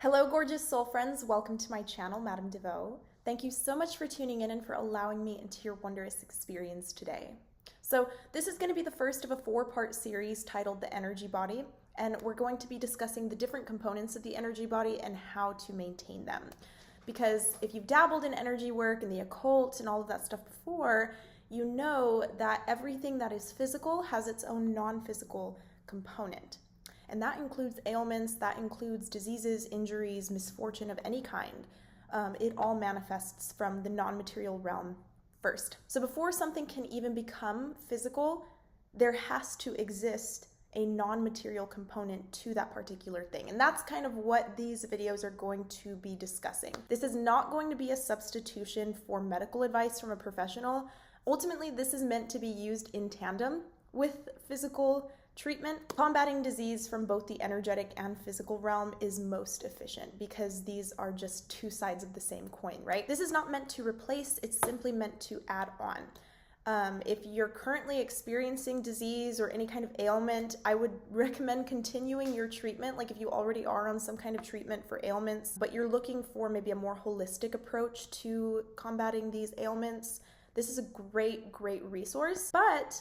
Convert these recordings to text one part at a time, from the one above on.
Hello, gorgeous soul friends. Welcome to my channel, Madame DeVaux. Thank you so much for tuning in and for allowing me into your wondrous experience today. So this is going to be the first of a four-part series titled The Energy Body, and we're going to be discussing the different components of the energy body and how to maintain them. Because if you've dabbled in energy work and the occult and all of that stuff before, you know that everything that is physical has its own non-physical component. And that includes ailments, that includes diseases, injuries, misfortune of any kind. It all manifests from the non-material realm first. So before something can even become physical, there has to exist a non-material component to that particular thing. And that's kind of what these videos are going to be discussing. This is not going to be a substitution for medical advice from a professional. Ultimately, this is meant to be used in tandem with physical treatment. Combating disease from both the energetic and physical realm is most efficient because these are just two sides of the same coin, right? This is not meant to replace, it's simply meant to add on. If you're currently experiencing disease or any kind of ailment, I would recommend continuing your treatment. Like if you already are on some kind of treatment for ailments, but you're looking for maybe a more holistic approach to combating these ailments, this is a great resource. But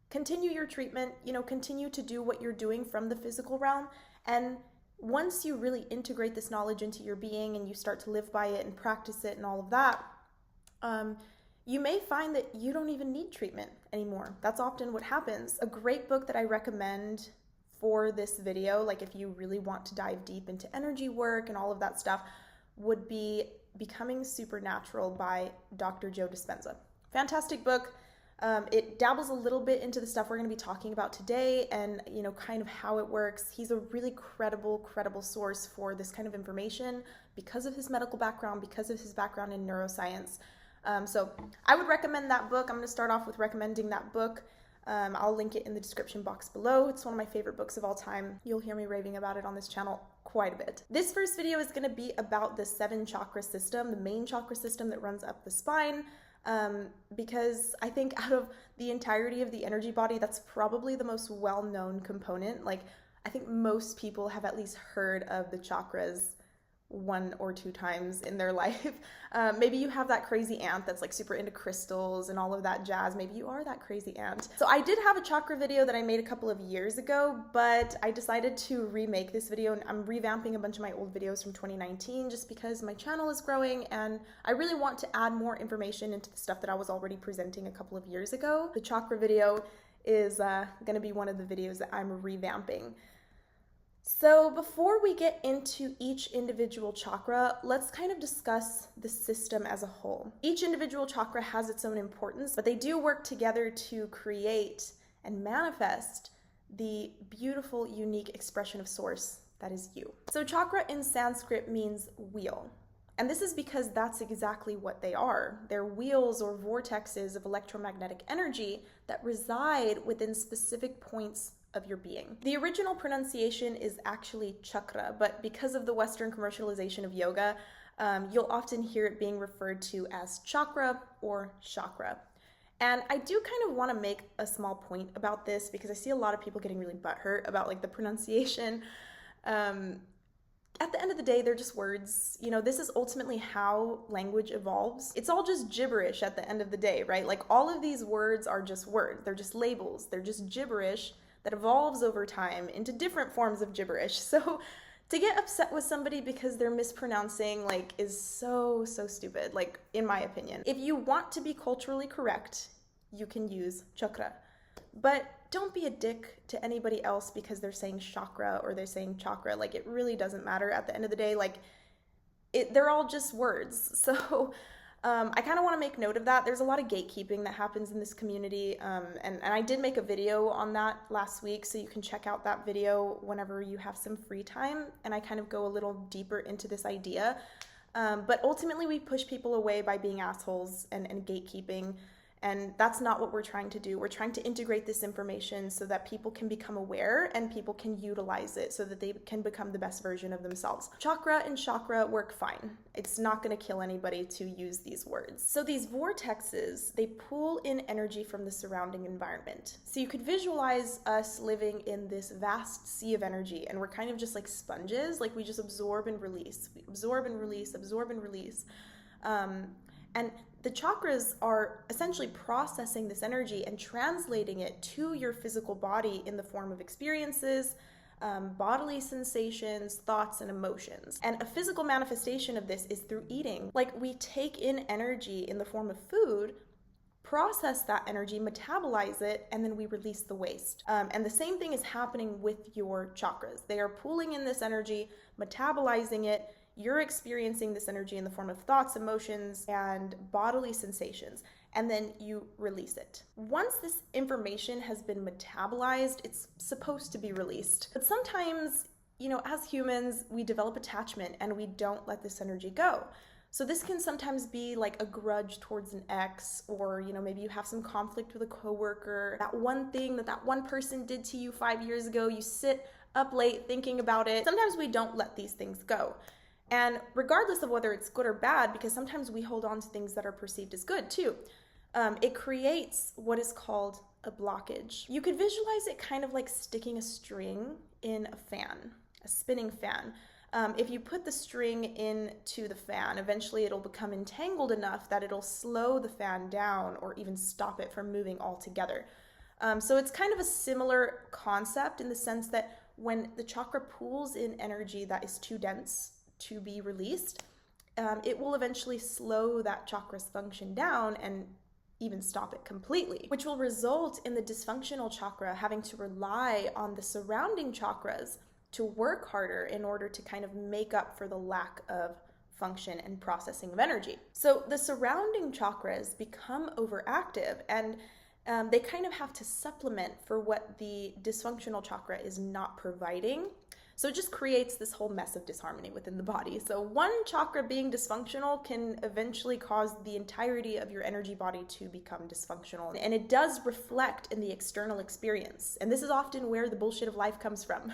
continue your treatment, continue to do what you're doing from the physical realm. And once you really integrate this knowledge into your being and you start to live by it and practice it and all of that, you may find that you don't even need treatment anymore. That's often what happens. A great book that I recommend for this video, like if you really want to dive deep into energy work and all of that stuff, would be Becoming Supernatural by Dr. Joe Dispenza. Fantastic book. It dabbles a little bit into the stuff we're going to be talking about today and, kind of how it works. He's a really credible source for this kind of information because of his medical background, because of his background in neuroscience. So I would recommend that book. I'm going to start off with recommending that book. I'll link it in the description box below. It's one of my favorite books of all time. You'll hear me raving about it on this channel quite a bit. This first video is going to be about the 7 chakra system, the main chakra system that runs up the spine. Because I think out of the entirety of the energy body, that's probably the most well-known component. Like, I think most people have at least heard of the chakras 1 or 2 times in their life. Maybe you have that crazy aunt that's like super into crystals and all of that jazz. Maybe you are that crazy aunt. So I did have a chakra video that I made a couple of years ago, but I decided to remake this video, and I'm revamping a bunch of my old videos from 2019 just because my channel is growing and I really want to add more information into the stuff that I was already presenting a couple of years ago. The chakra video is going to be one of the videos that I'm revamping. So before we get into each individual chakra, let's kind of discuss the system as a whole. Each individual chakra has its own importance, but they do work together to create and manifest the beautiful, unique expression of source that is you. So chakra in Sanskrit means wheel. And this is because that's exactly what they are. They're wheels or vortexes of electromagnetic energy that reside within specific points of your being. The original pronunciation is actually chakra, but because of the Western commercialization of yoga, you'll often hear it being referred to as chakra or chakra. And I do kind of want to make a small point about this because I see a lot of people getting really butthurt about like the pronunciation. At the end of the day, they're just words. This is ultimately how language evolves. It's all just gibberish at the end of the day, right? Like all of these words are just words. They're just labels. They're just gibberish that evolves over time into different forms of gibberish. So to get upset with somebody because they're mispronouncing is so stupid, like in my opinion. If you want to be culturally correct, you can use chakra. But don't be a dick to anybody else because they're saying chakra or they're saying chakra. Like it really doesn't matter at the end of the day. They're all just words. So I kind of want to make note of that. There's a lot of gatekeeping that happens in this community, and I did make a video on that last week, so you can check out that video whenever you have some free time, and I kind of go a little deeper into this idea. But ultimately, we push people away by being assholes and gatekeeping, And that's not what we're trying to do. We're trying to integrate this information so that people can become aware and people can utilize it so that they can become the best version of themselves. Chakra and chakra work fine. It's not going to kill anybody to use these words. So these vortexes, they pull in energy from the surrounding environment. So you could visualize us living in this vast sea of energy, and we're kind of just like sponges, like we just absorb and release. We absorb and release, absorb and release. And the chakras are essentially processing this energy and translating it to your physical body in the form of experiences, bodily sensations, thoughts, and emotions. And a physical manifestation of this is through eating. Like, we take in energy in the form of food, process that energy, metabolize it, and then we release the waste. And the same thing is happening with your chakras. They are pulling in this energy, metabolizing it. You're experiencing this energy in the form of thoughts, emotions, and bodily sensations, and then you release it. Once this information has been metabolized, it's supposed to be released. But sometimes, as humans, we develop attachment and we don't let this energy go. So this can sometimes be like a grudge towards an ex, or maybe you have some conflict with a coworker. That one thing that one person did to you 5 years ago, you sit up late thinking about it. Sometimes we don't let these things go. And regardless of whether it's good or bad, because sometimes we hold on to things that are perceived as good too, it creates what is called a blockage. You could visualize it kind of like sticking a string in a fan, a spinning fan. If you put the string into the fan, eventually it'll become entangled enough that it'll slow the fan down or even stop it from moving altogether. So it's kind of a similar concept in the sense that when the chakra pulls in energy that is too dense to be released, it will eventually slow that chakra's function down and even stop it completely, which will result in the dysfunctional chakra having to rely on the surrounding chakras to work harder in order to kind of make up for the lack of function and processing of energy. So the surrounding chakras become overactive, and they kind of have to supplement for what the dysfunctional chakra is not providing. So it just creates this whole mess of disharmony within the body. So one chakra being dysfunctional can eventually cause the entirety of your energy body to become dysfunctional. And it does reflect in the external experience. And this is often where the bullshit of life comes from.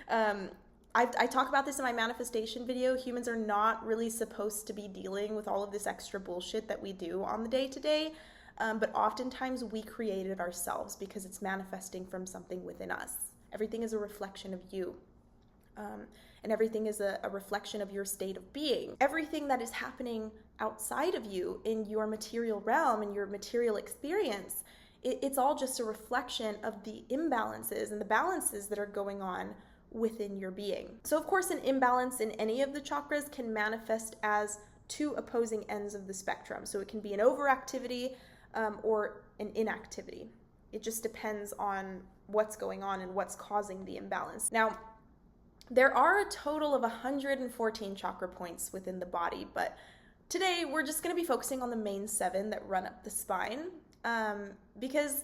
I talk about this in my manifestation video. Humans are not really supposed to be dealing with all of this extra bullshit that we do on the day-to-day. But oftentimes we create it ourselves because it's manifesting from something within us. Everything is a reflection of you. And everything is a reflection of your state of being. Everything that is happening outside of you in your material realm and your material experience, it's all just a reflection of the imbalances and the balances that are going on within your being. So of course, an imbalance in any of the chakras can manifest as two opposing ends of the spectrum. So it can be an overactivity or an inactivity. It just depends on what's going on and what's causing the imbalance. Now, there are a total of 114 chakra points within the body, but today we're just going to be focusing on the main 7 that run up the spine, because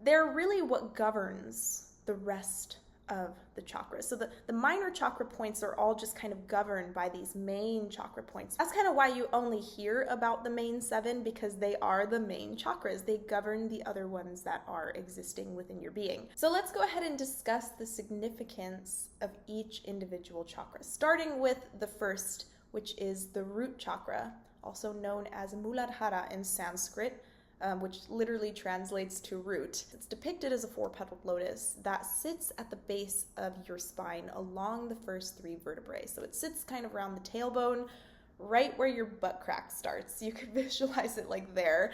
they're really what governs the rest of the chakras. So the minor chakra points are all just kind of governed by these main chakra points. That's kind of why you only hear about the main 7, because they are the main chakras. They govern the other ones that are existing within your being. So let's go ahead and discuss the significance of each individual chakra, starting with the first, which is the root chakra, also known as Muladhara in Sanskrit, which literally translates to root. It's depicted as a 4-petaled lotus that sits at the base of your spine along the first 3 vertebrae. So it sits kind of around the tailbone, right where your butt crack starts. You could visualize it like there.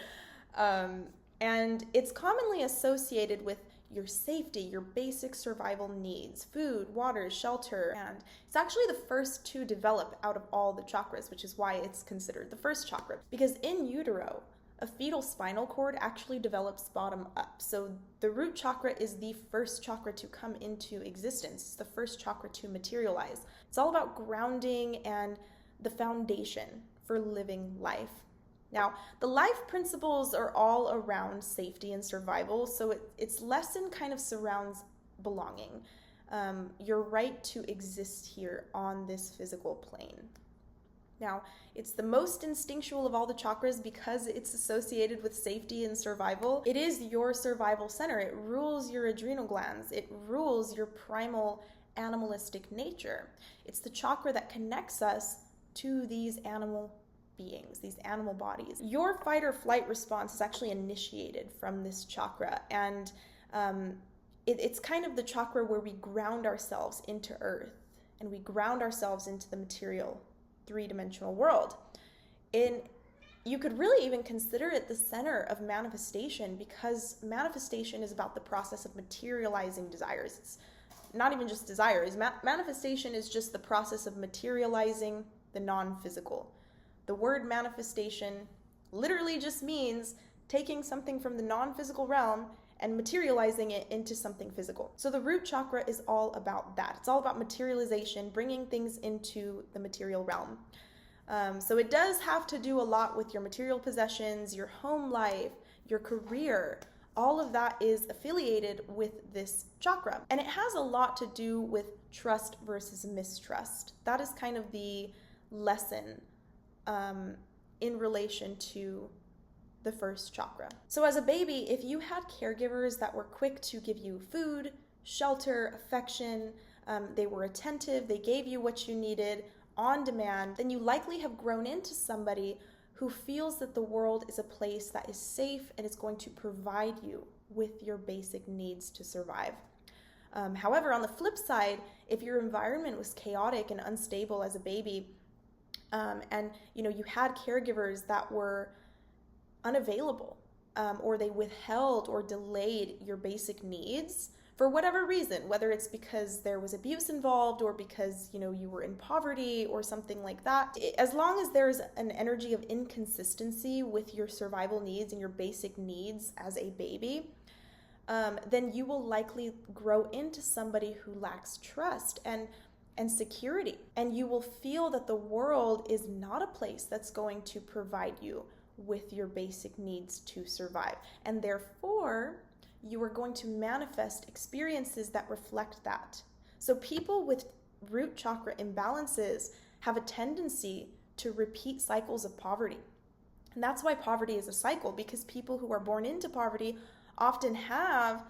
And it's commonly associated with your safety, your basic survival needs, food, water, shelter, and it's actually the first to develop out of all the chakras, which is why it's considered the first chakra. Because in utero, a fetal spinal cord actually develops bottom up. So the root chakra is the first chakra to come into existence. It's the first chakra to materialize. It's all about grounding and the foundation for living life. Now, the life principles are all around safety and survival, so its lesson kind of surrounds belonging. Your right to exist here on this physical plane. Now, it's the most instinctual of all the chakras because it's associated with safety and survival. It is your survival center. It rules your adrenal glands. It rules your primal animalistic nature. It's the chakra that connects us to these animal beings, these animal bodies. Your fight or flight response is actually initiated from this chakra, and it's kind of the chakra where we ground ourselves into earth and we ground ourselves into the material three-dimensional world. And you could really even consider it the center of manifestation, because manifestation is about the process of materializing desires. It's not even just desires. Manifestation is just the process of materializing the non-physical. The word manifestation literally just means taking something from the non-physical realm and materializing it into something physical. So the root chakra is all about that. It's all about materialization, bringing things into the material realm. So it does have to do a lot with your material possessions, your home life, your career. All of that is affiliated with this chakra. And it has a lot to do with trust versus mistrust. That is kind of the lesson in relation to the first chakra. So as a baby, if you had caregivers that were quick to give you food, shelter, affection, they were attentive, they gave you what you needed on demand, then you likely have grown into somebody who feels that the world is a place that is safe and is going to provide you with your basic needs to survive. However, on the flip side, if your environment was chaotic and unstable as a baby, and you had caregivers that were unavailable, or they withheld or delayed your basic needs for whatever reason, whether it's because there was abuse involved or because you were in poverty or something like that, as long as there's an energy of inconsistency with your survival needs and your basic needs as a baby, then you will likely grow into somebody who lacks trust and security, and you will feel that the world is not a place that's going to provide you with your basic needs to survive, and therefore you are going to manifest experiences that reflect that. So people with root chakra imbalances have a tendency to repeat cycles of poverty, and that's why poverty is a cycle, because people who are born into poverty often have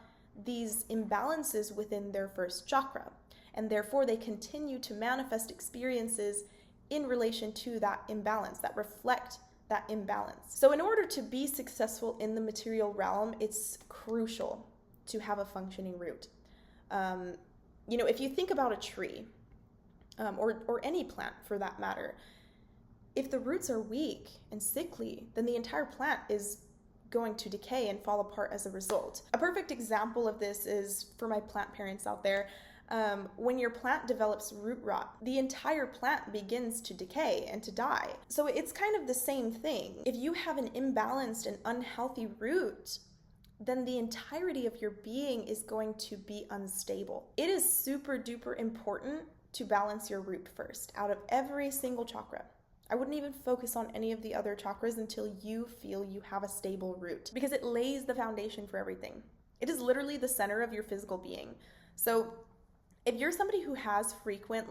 these imbalances within their first chakra, and therefore they continue to manifest experiences in relation to that imbalance, that reflect that imbalance. So in order to be successful in the material realm, it's crucial to have a functioning root. If you think about a tree, or any plant for that matter, if the roots are weak and sickly, then the entire plant is going to decay and fall apart as a result. A perfect example of this is, for my plant parents out there, when your plant develops root rot, the entire plant begins to decay and to die. So it's kind of the same thing. If you have an imbalanced and unhealthy root, then the entirety of your being is going to be unstable. It is super duper important to balance your root first out of every single chakra. I wouldn't even focus on any of the other chakras until you feel you have a stable root, because it lays the foundation for everything. It is literally the center of your physical being. So if you're somebody who has frequent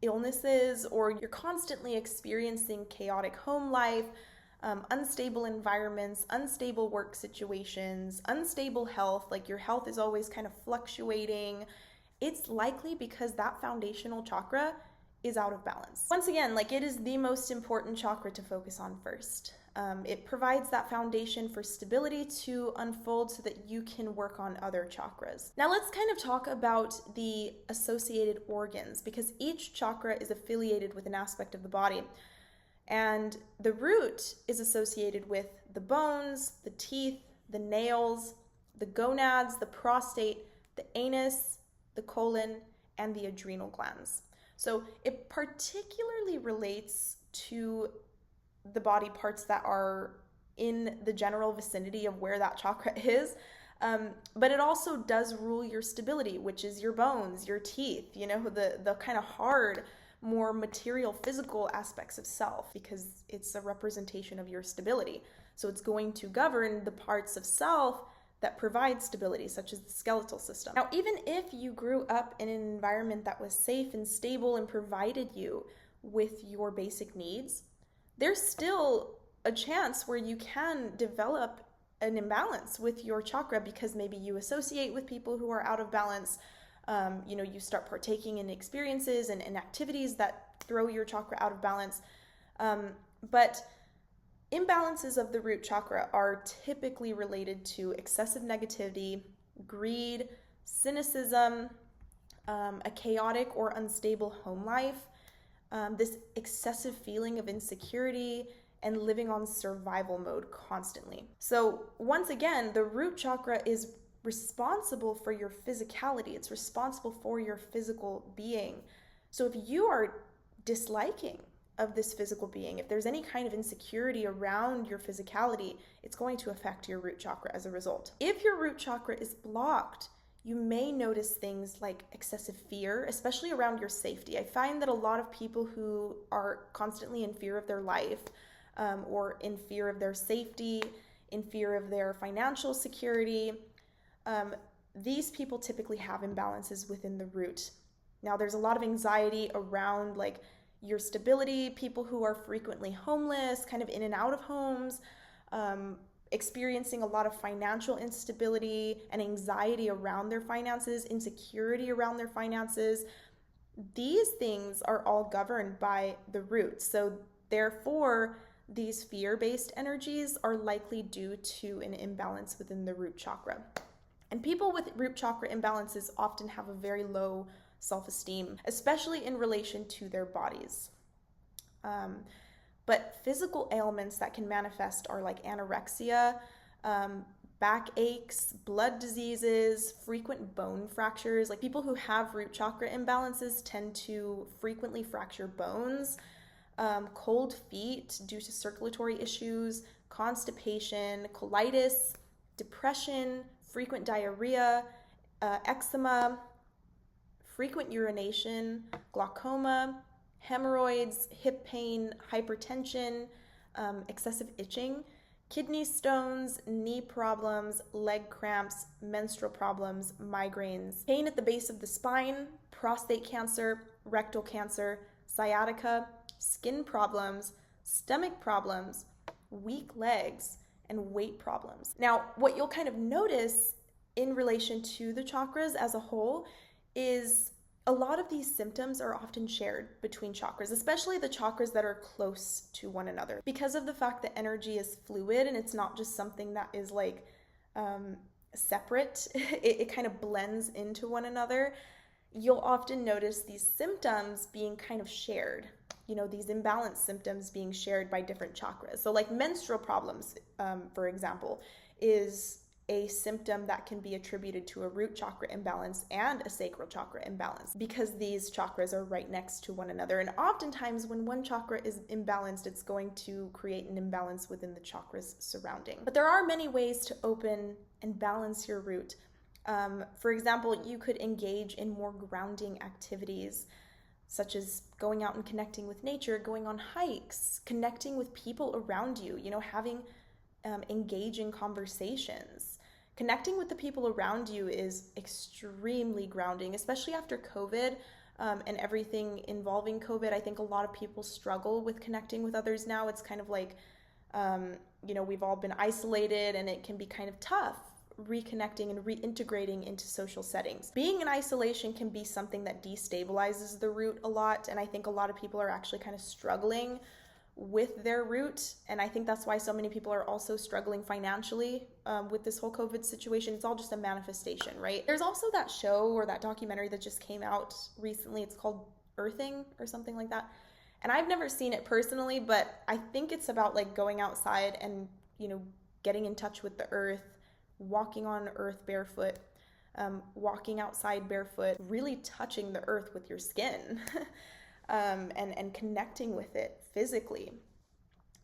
illnesses, or you're constantly experiencing chaotic home life, unstable environments, unstable work situations, unstable health, like your health is always kind of fluctuating, it's likely because that foundational chakra is out of balance. Once again, it is the most important chakra to focus on first. It provides that foundation for stability to unfold so that you can work on other chakras. Now let's kind of talk about the associated organs, because each chakra is affiliated with an aspect of the body. And the root is associated with the bones, the teeth, the nails, the gonads, the prostate, the anus, the colon, and the adrenal glands. So it particularly relates to the body parts that are in the general vicinity of where that chakra is, but it also does rule your stability, which is your bones, your teeth, the kind of hard, more material, physical aspects of self, because it's a representation of your stability. So it's going to govern the parts of self that provide stability, such as the skeletal system. Now, even if you grew up in an environment that was safe and stable and provided you with your basic needs, there's still a chance where you can develop an imbalance with your chakra because maybe you associate with people who are out of balance. You start partaking in experiences and activities that throw your chakra out of balance. But imbalances of the root chakra are typically related to excessive negativity, greed, cynicism, a chaotic or unstable home life, this excessive feeling of insecurity, and living on survival mode constantly. So once again, the root chakra is responsible for your physicality. It's responsible for your physical being. So if you are disliking of this physical being, if there's any kind of insecurity around your physicality, it's going to affect your root chakra as a result. If your root chakra is blocked, you may notice things like excessive fear, especially around your safety. I find that a lot of people who are constantly in fear of their life, or in fear of their safety, in fear of their financial security, these people typically have imbalances within the root. Now, there's a lot of anxiety around like your stability, people who are frequently homeless, kind of in and out of homes, experiencing a lot of financial instability and anxiety around their finances, insecurity around their finances. These things are all governed by the root. So therefore, these fear-based energies are likely due to an imbalance within the root chakra. And people with root chakra imbalances often have a very low self-esteem, especially in relation to their bodies. But physical ailments that can manifest are like anorexia, back aches, blood diseases, frequent bone fractures. Like people who have root chakra imbalances tend to frequently fracture bones, cold feet due to circulatory issues, constipation, colitis, depression, frequent diarrhea, eczema, frequent urination, glaucoma, hemorrhoids, hip pain, hypertension, excessive itching, kidney stones, knee problems, leg cramps, menstrual problems, migraines, pain at the base of the spine, prostate cancer, rectal cancer, sciatica, skin problems, stomach problems, weak legs, and weight problems. Now, what you'll kind of notice in relation to the chakras as a whole is a lot of these symptoms are often shared between chakras, especially the chakras that are close to one another. Because of the fact that energy is fluid and it's not just something that is like separate, it kind of blends into one another, you'll often notice these symptoms being kind of shared. These imbalanced symptoms being shared by different chakras. So like menstrual problems, for example, is a symptom that can be attributed to a root chakra imbalance and a sacral chakra imbalance because these chakras are right next to one another. And oftentimes when one chakra is imbalanced, it's going to create an imbalance within the chakras surrounding. But there are many ways to open and balance your root. For example, you could engage in more grounding activities, such as going out and connecting with nature, going on hikes, connecting with people around you, having engaging conversations. Connecting with the people around you is extremely grounding, especially after COVID and everything involving COVID. I think a lot of people struggle with connecting with others now. It's kind of like, we've all been isolated and it can be kind of tough reconnecting and reintegrating into social settings. Being in isolation can be something that destabilizes the root a lot, and I think a lot of people are actually kind of struggling with their root, and I think that's why so many people are also struggling financially with this whole COVID situation. It's all just a manifestation, right? There's also that show or that documentary that just came out recently. It's called Earthing or something like that, and I've never seen it personally, but I think it's about like going outside and getting in touch with the earth, walking on earth barefoot, walking outside barefoot, really touching the earth with your skin and connecting with it physically.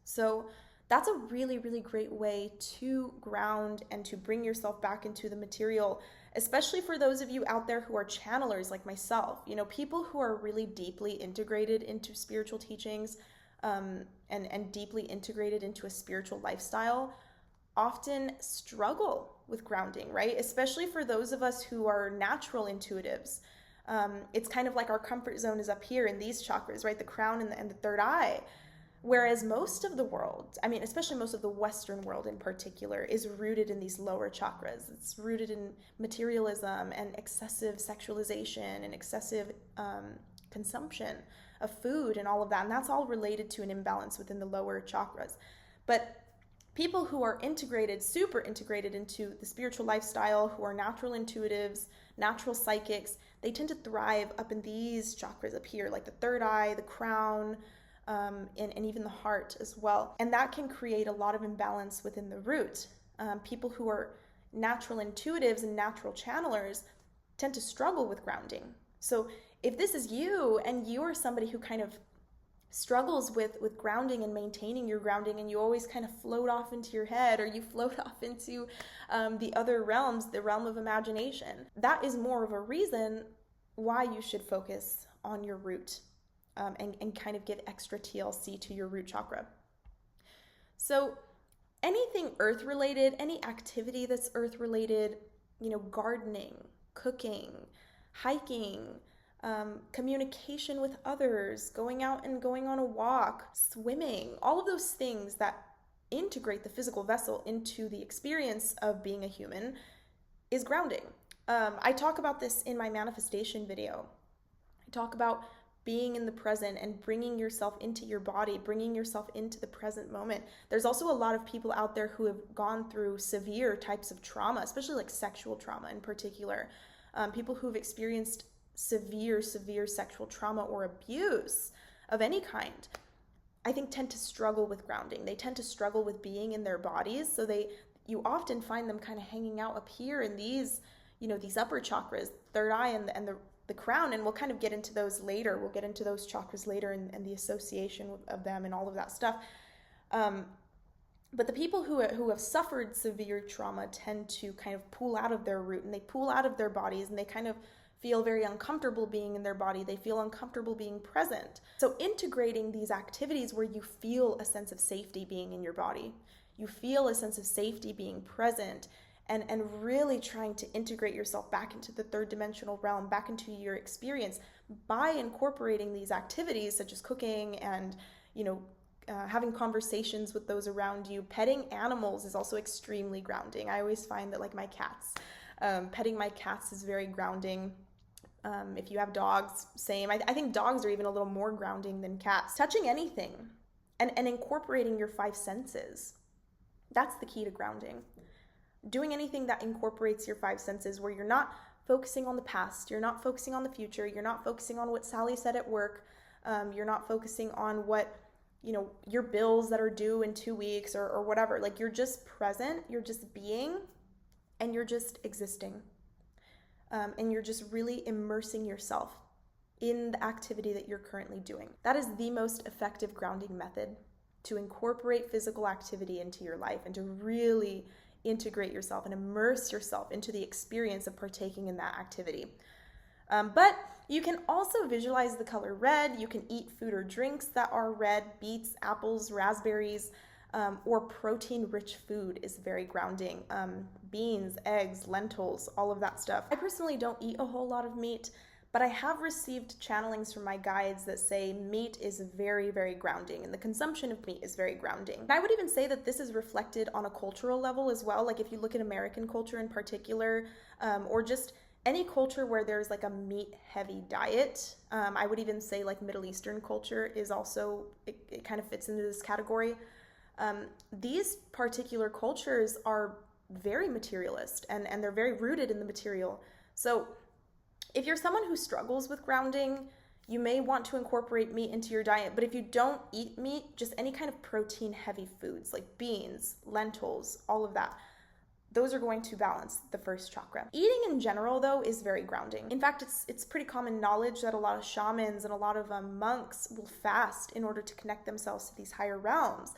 So that's a really, really great way to ground and to bring yourself back into the material, especially for those of you out there who are channelers like myself, people who are really deeply integrated into spiritual teachings and deeply integrated into a spiritual lifestyle often struggle with grounding, right? Especially for those of us who are natural intuitives. It's kind of like our comfort zone is up here in these chakras, right? The crown and the third eye. Whereas most of the world, I mean, especially most of the Western world in particular, is rooted in these lower chakras. It's rooted in materialism and excessive sexualization and excessive consumption of food and all of that. And that's all related to an imbalance within the lower chakras. But people who are integrated, super integrated into the spiritual lifestyle, who are natural intuitives, natural psychics, they tend to thrive up in these chakras up here, like the third eye, the crown, and even the heart as well. And that can create a lot of imbalance within the root. People who are natural intuitives and natural channelers tend to struggle with grounding. So if this is you and you are somebody who kind of struggles with grounding and maintaining your grounding, and you always kind of float off into your head, or you float off into the other realms, the realm of imagination, that is more of a reason why you should focus on your root. And kind of give extra TLC to your root chakra. So anything earth related, any activity that's earth related, gardening, cooking, hiking, communication with others, going out and going on a walk, swimming, all of those things that integrate the physical vessel into the experience of being a human is grounding. I talk about this in my manifestation video. I talk about being in the present and bringing yourself into your body, bringing yourself into the present moment. There's also a lot of people out there who have gone through severe types of trauma, especially like sexual trauma in particular. People who've experienced severe sexual trauma or abuse of any kind, I think tend to struggle with grounding. They tend to struggle with being in their bodies. So you often find them kind of hanging out up here in these, these upper chakras, third eye and the crown, and we'll kind of get into those later. We'll get into those chakras later and the association of them and all of that stuff. But the people who have suffered severe trauma tend to kind of pull out of their root, and they pull out of their bodies, and they kind of feel very uncomfortable being in their body. They feel uncomfortable being present. So integrating these activities where you feel a sense of safety being in your body, you feel a sense of safety being present, and really trying to integrate yourself back into the third dimensional realm, back into your experience by incorporating these activities such as cooking and, having conversations with those around you. Petting animals is also extremely grounding. I always find that, like my cats, petting my cats is very grounding. If you have dogs, same. I think dogs are even a little more grounding than cats. Touching anything and incorporating your five senses, that's the key to grounding. Doing anything that incorporates your five senses, where you're not focusing on the past, you're not focusing on the future, you're not focusing on what Sally said at work, you're not focusing on what, your bills that are due in 2 weeks or whatever. Like, you're just present, you're just being, and you're just existing. And you're just really immersing yourself in the activity that you're currently doing. That is the most effective grounding method, to incorporate physical activity into your life and to really integrate yourself and immerse yourself into the experience of partaking in that activity. But you can also visualize the color red. You can eat food or drinks that are red. Beets, apples, raspberries, or protein-rich food is very grounding. Beans, eggs, lentils, all of that stuff. I personally don't eat a whole lot of meat, but I have received channelings from my guides that say meat is very, very grounding, and the consumption of meat is very grounding. And I would even say that this is reflected on a cultural level as well. Like, if you look at American culture in particular, or just any culture where there's like a meat-heavy diet, I would even say like Middle Eastern culture is also, it kind of fits into this category. These particular cultures are very materialist, and they're very rooted in the material. So if you're someone who struggles with grounding, you may want to incorporate meat into your diet. But if you don't eat meat, just any kind of protein-heavy foods like beans, lentils, all of that, those are going to balance the first chakra. Eating in general, though, is very grounding. In fact, it's pretty common knowledge that a lot of shamans and a lot of monks will fast in order to connect themselves to these higher realms.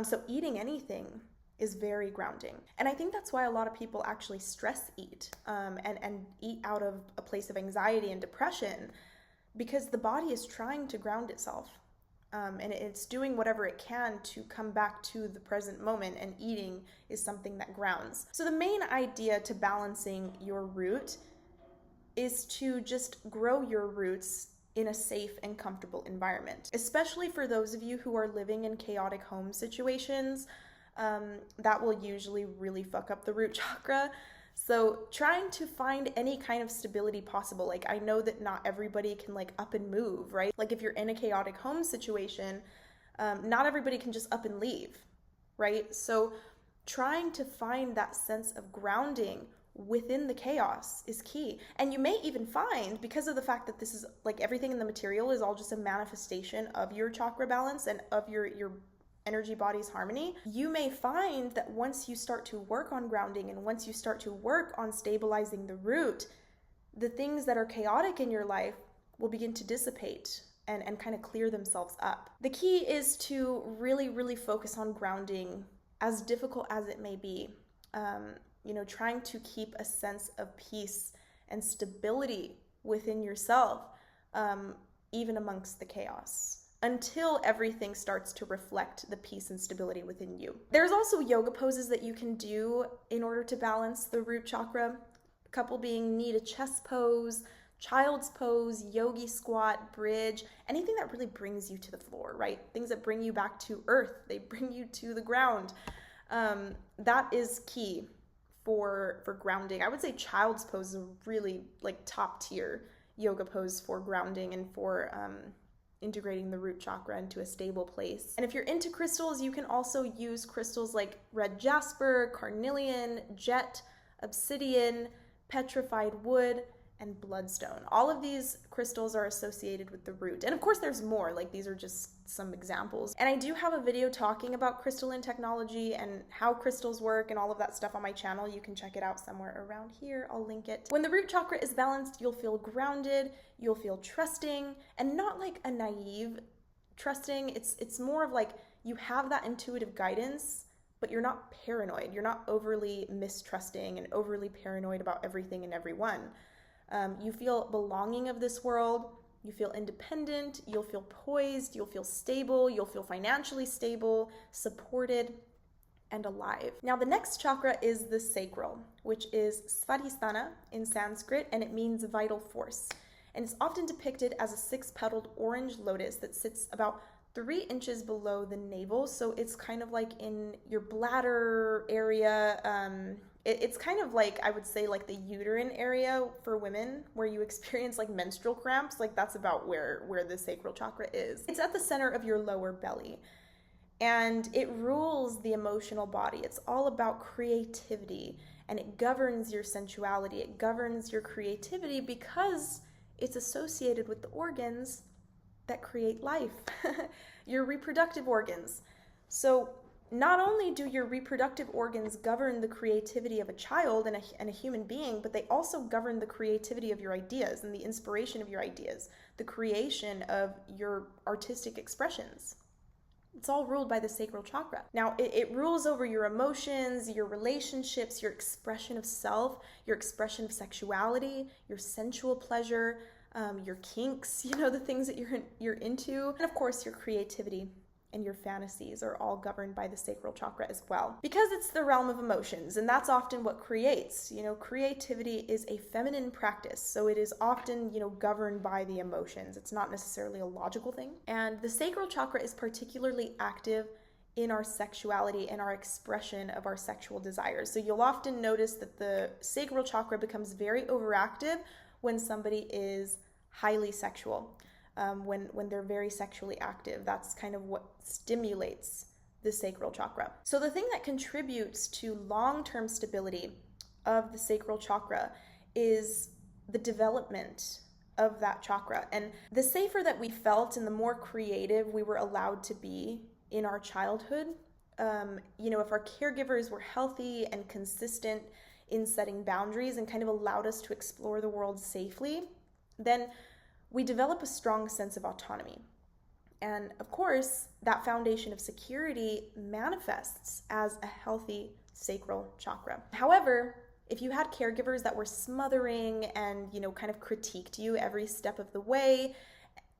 So eating anything is very grounding. And I think that's why a lot of people actually stress eat and eat out of a place of anxiety and depression, because the body is trying to ground itself. and it's doing whatever it can to come back to the present moment, and eating is something that grounds. So the main idea to balancing your root is to just grow your roots in a safe and comfortable environment, especially for those of you who are living in chaotic home situations. That will usually really fuck up the root chakra. So trying to find any kind of stability possible. Like, I know that not everybody can like up and move, right? Like if you're in a chaotic home situation, not everybody can just up and leave, right? So trying to find that sense of grounding within the chaos is key. And you may even find, because of the fact that this is like everything in the material is all just a manifestation of your chakra balance and of your energy body's harmony, you may find that once you start to work on grounding and once you start to work on stabilizing the root, the things that are chaotic in your life will begin to dissipate and kind of clear themselves up. The key is to really, really focus on grounding, as difficult as it may be. Trying to keep a sense of peace and stability within yourself, even amongst the chaos, until everything starts to reflect the peace and stability within you. There's also yoga poses that you can do in order to balance the root chakra. A couple being knee to chest pose, child's pose, yogi squat, bridge, anything that really brings you to the floor, right? Things that bring you back to earth, they bring you to the ground. That is key for grounding. I would say child's pose is a really like top tier yoga pose for grounding and for integrating the root chakra into a stable place. And if you're into crystals, you can also use crystals like red jasper, carnelian, jet, obsidian, petrified wood, and bloodstone. All of these crystals are associated with the root. And of course there's more, like these are just some examples. And I do have a video talking about crystalline technology and how crystals work and all of that stuff on my channel. You can check it out somewhere around here. I'll link it. When the root chakra is balanced, you'll feel grounded, you'll feel trusting, and not like a naive trusting. It's more of like you have that intuitive guidance, but you're not paranoid. You're not overly mistrusting and overly paranoid about everything and everyone. You feel belonging of this world, you feel independent, you'll feel poised, you'll feel stable, you'll feel financially stable, supported, and alive. Now the next chakra is the sacral, which is Svadhisthana in Sanskrit, and it means vital force. And it's often depicted as a 6-petaled orange lotus that sits about 3 inches below the navel. So it's kind of like in your bladder area. It's kind of like, I would say, like the uterine area for women where you experience like menstrual cramps. Like that's about where the sacral chakra is. It's at the center of your lower belly, and it rules the emotional body. It's all about creativity, and it governs your sensuality. It governs your creativity because it's associated with the organs that create life, your reproductive organs. So not only do your reproductive organs govern the creativity of a child and a human being, but they also govern the creativity of your ideas and the inspiration of your ideas, the creation of your artistic expressions. It's all ruled by the sacral chakra. Now, it rules over your emotions, your relationships, your expression of self, your expression of sexuality, your sensual pleasure, your kinks, the things that you're into, and of course your creativity and your fantasies are all governed by the sacral chakra as well. Because it's the realm of emotions, and that's often what creates. Creativity is a feminine practice, so it is often, governed by the emotions. It's not necessarily a logical thing. And the sacral chakra is particularly active in our sexuality and our expression of our sexual desires. So you'll often notice that the sacral chakra becomes very overactive when somebody is highly sexual. When they're very sexually active. That's kind of what stimulates the sacral chakra. So the thing that contributes to long-term stability of the sacral chakra is the development of that chakra. And the safer that we felt and the more creative we were allowed to be in our childhood, if our caregivers were healthy and consistent in setting boundaries and kind of allowed us to explore the world safely, then we develop a strong sense of autonomy. And of course, that foundation of security manifests as a healthy sacral chakra. However, if you had caregivers that were smothering and, kind of critiqued you every step of the way,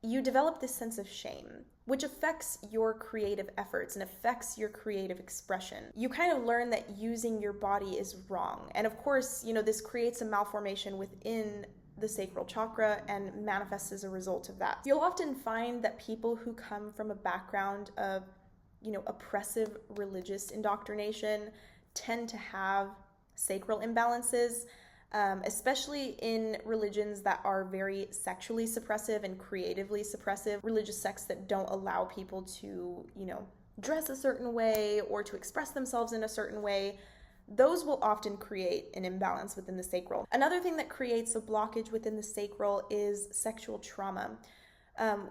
you develop this sense of shame, which affects your creative efforts and affects your creative expression. You kind of learn that using your body is wrong. And of course, this creates a malformation within the sacral chakra and manifests as a result of that. You'll often find that people who come from a background of, oppressive religious indoctrination tend to have sacral imbalances, especially in religions that are very sexually suppressive and creatively suppressive, religious sects that don't allow people to, dress a certain way or to express themselves in a certain way. Those will often create an imbalance within the sacral. Another thing that creates a blockage within the sacral is sexual trauma,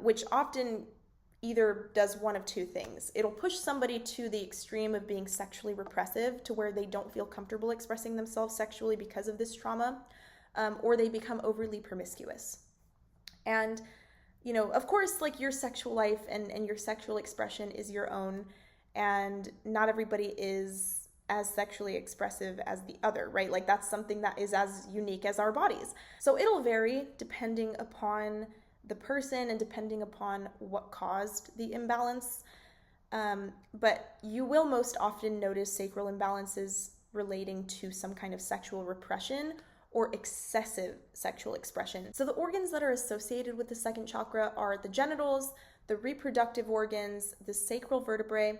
which often either does one of two things. It'll push somebody to the extreme of being sexually repressive to where they don't feel comfortable expressing themselves sexually because of this trauma, or they become overly promiscuous. And, of course, like, your sexual life and your sexual expression is your own, and not everybody is as sexually expressive as the other, right? Like, that's something that is as unique as our bodies. So it'll vary depending upon the person and depending upon what caused the imbalance. But you will most often notice sacral imbalances relating to some kind of sexual repression or excessive sexual expression. So the organs that are associated with the second chakra are the genitals, the reproductive organs, the sacral vertebrae,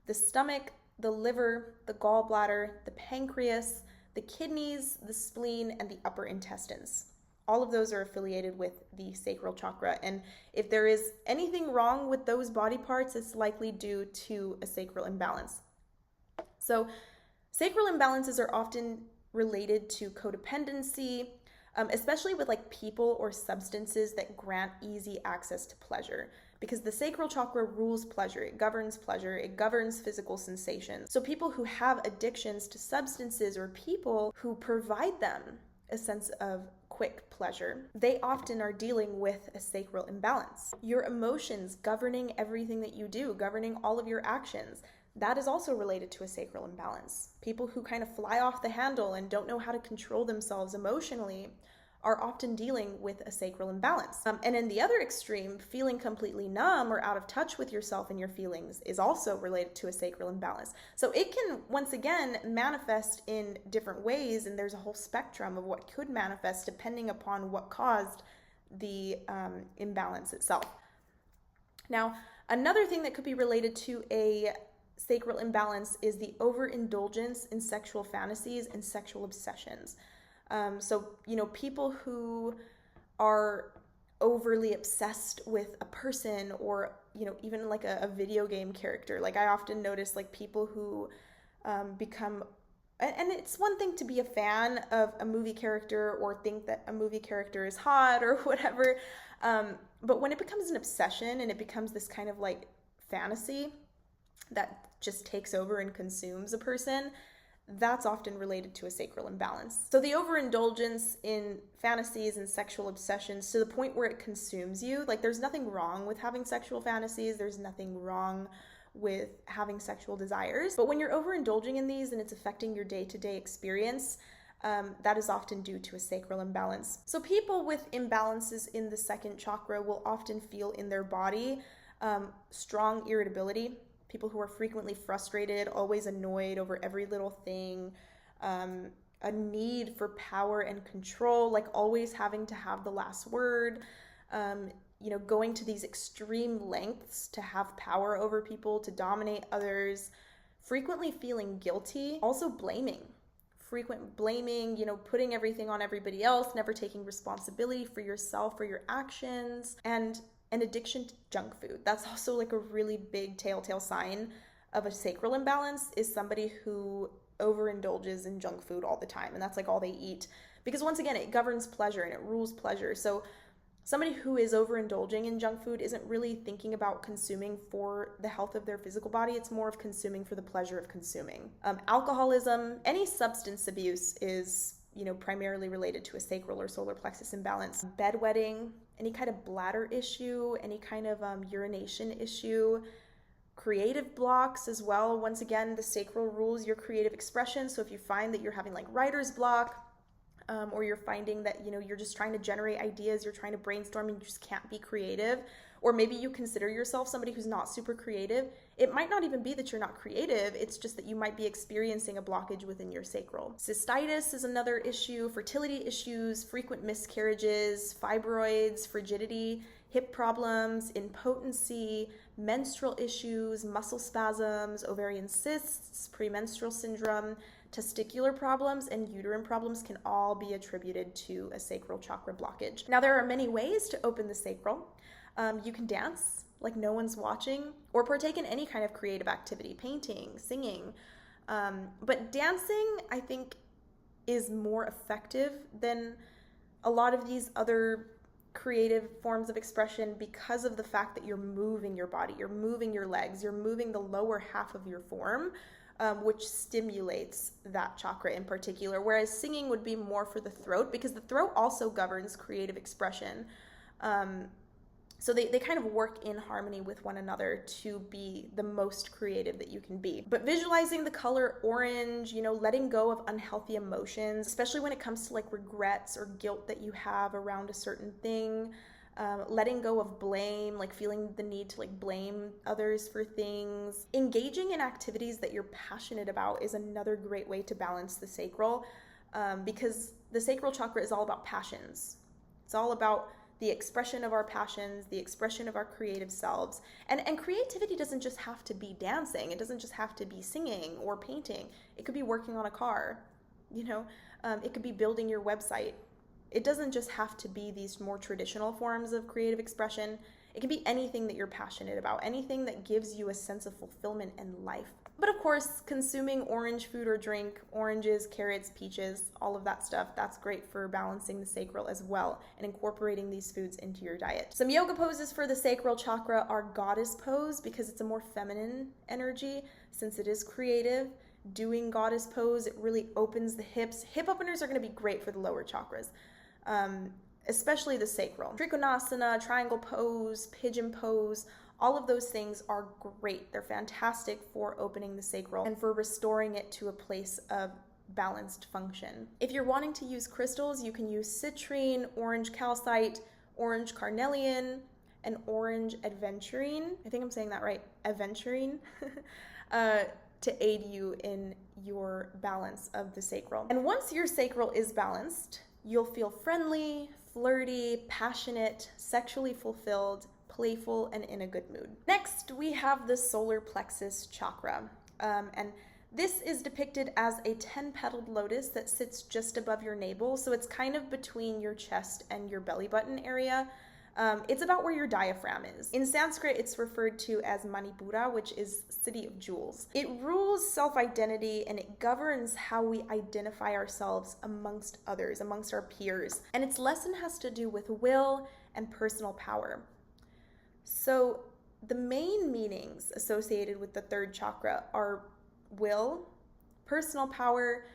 the stomach, the liver, the gallbladder, the pancreas, the kidneys, the spleen, and the upper intestines. All of those are affiliated with the sacral chakra. And if there is anything wrong with those body parts, it's likely due to a sacral imbalance. So sacral imbalances are often related to codependency, especially with like people or substances that grant easy access to pleasure. Because the sacral chakra rules pleasure, it governs physical sensations. So people who have addictions to substances or people who provide them a sense of quick pleasure, they often are dealing with a sacral imbalance. Your emotions governing everything that you do, governing all of your actions, that is also related to a sacral imbalance. People who kind of fly off the handle and don't know how to control themselves emotionally are often dealing with a sacral imbalance. And in the other extreme, feeling completely numb or out of touch with yourself and your feelings is also related to a sacral imbalance. So it can, once again, manifest in different ways, and there's a whole spectrum of what could manifest depending upon what caused the imbalance itself. Now, another thing that could be related to a sacral imbalance is the overindulgence in sexual fantasies and sexual obsessions. So, people who are overly obsessed with a person or, even like a video game character. Like, I often notice like people who become, and it's one thing to be a fan of a movie character or think that a movie character is hot or whatever. But when it becomes an obsession and it becomes this kind of like fantasy that just takes over and consumes a person, that's often related to a sacral imbalance. So the overindulgence in fantasies and sexual obsessions to the point where it consumes you, like, there's nothing wrong with having sexual fantasies, there's nothing wrong with having sexual desires, but when you're overindulging in these and it's affecting your day-to-day experience, that is often due to a sacral imbalance. So people with imbalances in the second chakra will often feel in their body strong irritability. People who are frequently frustrated, always annoyed over every little thing, a need for power and control, like always having to have the last word, going to these extreme lengths to have power over people, to dominate others, frequently feeling guilty, also frequent blaming, putting everything on everybody else, never taking responsibility for yourself or your actions, and an addiction to junk food. That's also like a really big telltale sign of a sacral imbalance, is somebody who overindulges in junk food all the time, and that's like all they eat. Because once again, it governs pleasure and it rules pleasure. So somebody who is overindulging in junk food isn't really thinking about consuming for the health of their physical body. It's more of consuming for the pleasure of consuming. Alcoholism, any substance abuse is primarily related to a sacral or solar plexus imbalance. Bedwetting, any kind of bladder issue, any kind of urination issue, creative blocks as well. Once again, the sacral rules your creative expression. So if you find that you're having like writer's block, or you're finding that, you're just trying to generate ideas, you're trying to brainstorm and you just can't be creative, or maybe you consider yourself somebody who's not super creative, it might not even be that you're not creative, it's just that you might be experiencing a blockage within your sacral. Cystitis is another issue, fertility issues, frequent miscarriages, fibroids, frigidity, hip problems, impotency, menstrual issues, muscle spasms, ovarian cysts, premenstrual syndrome, testicular problems, and uterine problems can all be attributed to a sacral chakra blockage. Now, there are many ways to open the sacral. You can dance like no one's watching, or partake in any kind of creative activity, painting, singing. But dancing, I think, is more effective than a lot of these other creative forms of expression because of the fact that you're moving your body, you're moving your legs, you're moving the lower half of your form, which stimulates that chakra in particular, whereas singing would be more for the throat because the throat also governs creative expression. So they kind of work in harmony with one another to be the most creative that you can be. But visualizing the color orange, letting go of unhealthy emotions, especially when it comes to like regrets or guilt that you have around a certain thing, letting go of blame, like feeling the need to like blame others for things. Engaging in activities that you're passionate about is another great way to balance the sacral, because the sacral chakra is all about passions. It's all about the expression of our passions, the expression of our creative selves. And creativity doesn't just have to be dancing. It doesn't just have to be singing or painting. It could be working on a car, it could be building your website. It doesn't just have to be these more traditional forms of creative expression. It can be anything that you're passionate about, anything that gives you a sense of fulfillment in life. But of course, consuming orange food or drink, oranges, carrots, peaches, all of that stuff, that's great for balancing the sacral as well and incorporating these foods into your diet. Some yoga poses for the sacral chakra are goddess pose because it's a more feminine energy since it is creative. Doing goddess pose, it really opens the hips. Hip openers are going to be great for the lower chakras, especially the sacral. Trikonasana, triangle pose, pigeon pose, all of those things are great. They're fantastic for opening the sacral and for restoring it to a place of balanced function. If you're wanting to use crystals, you can use citrine, orange calcite, orange carnelian, and orange aventurine. I think I'm saying that right, aventurine, to aid you in your balance of the sacral. And once your sacral is balanced, you'll feel friendly, flirty, passionate, sexually fulfilled, playful, and in a good mood. Next, we have the solar plexus chakra. And this is depicted as a 10-petaled lotus that sits just above your navel. So it's kind of between your chest and your belly button area. It's about where your diaphragm is. In Sanskrit, it's referred to as Manipura, which is city of jewels. It rules self-identity and it governs how we identify ourselves amongst others, amongst our peers. And its lesson has to do with will and personal power. So the main meanings associated with the third chakra are will, personal power,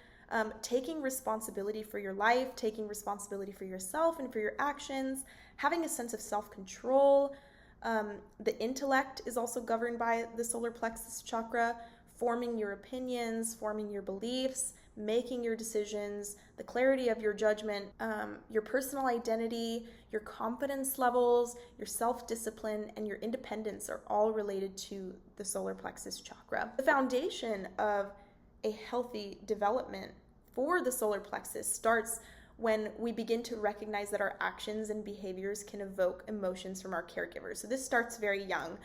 taking responsibility for your life, taking responsibility for yourself and for your actions, having a sense of self-control. The intellect is also governed by the solar plexus chakra, forming your opinions, forming your beliefs, making your decisions, the clarity of your judgment, your personal identity, your confidence levels, your self-discipline, and your independence are all related to the solar plexus chakra. The foundation of a healthy development for the solar plexus starts when we begin to recognize that our actions and behaviors can evoke emotions from our caregivers. So this starts very young.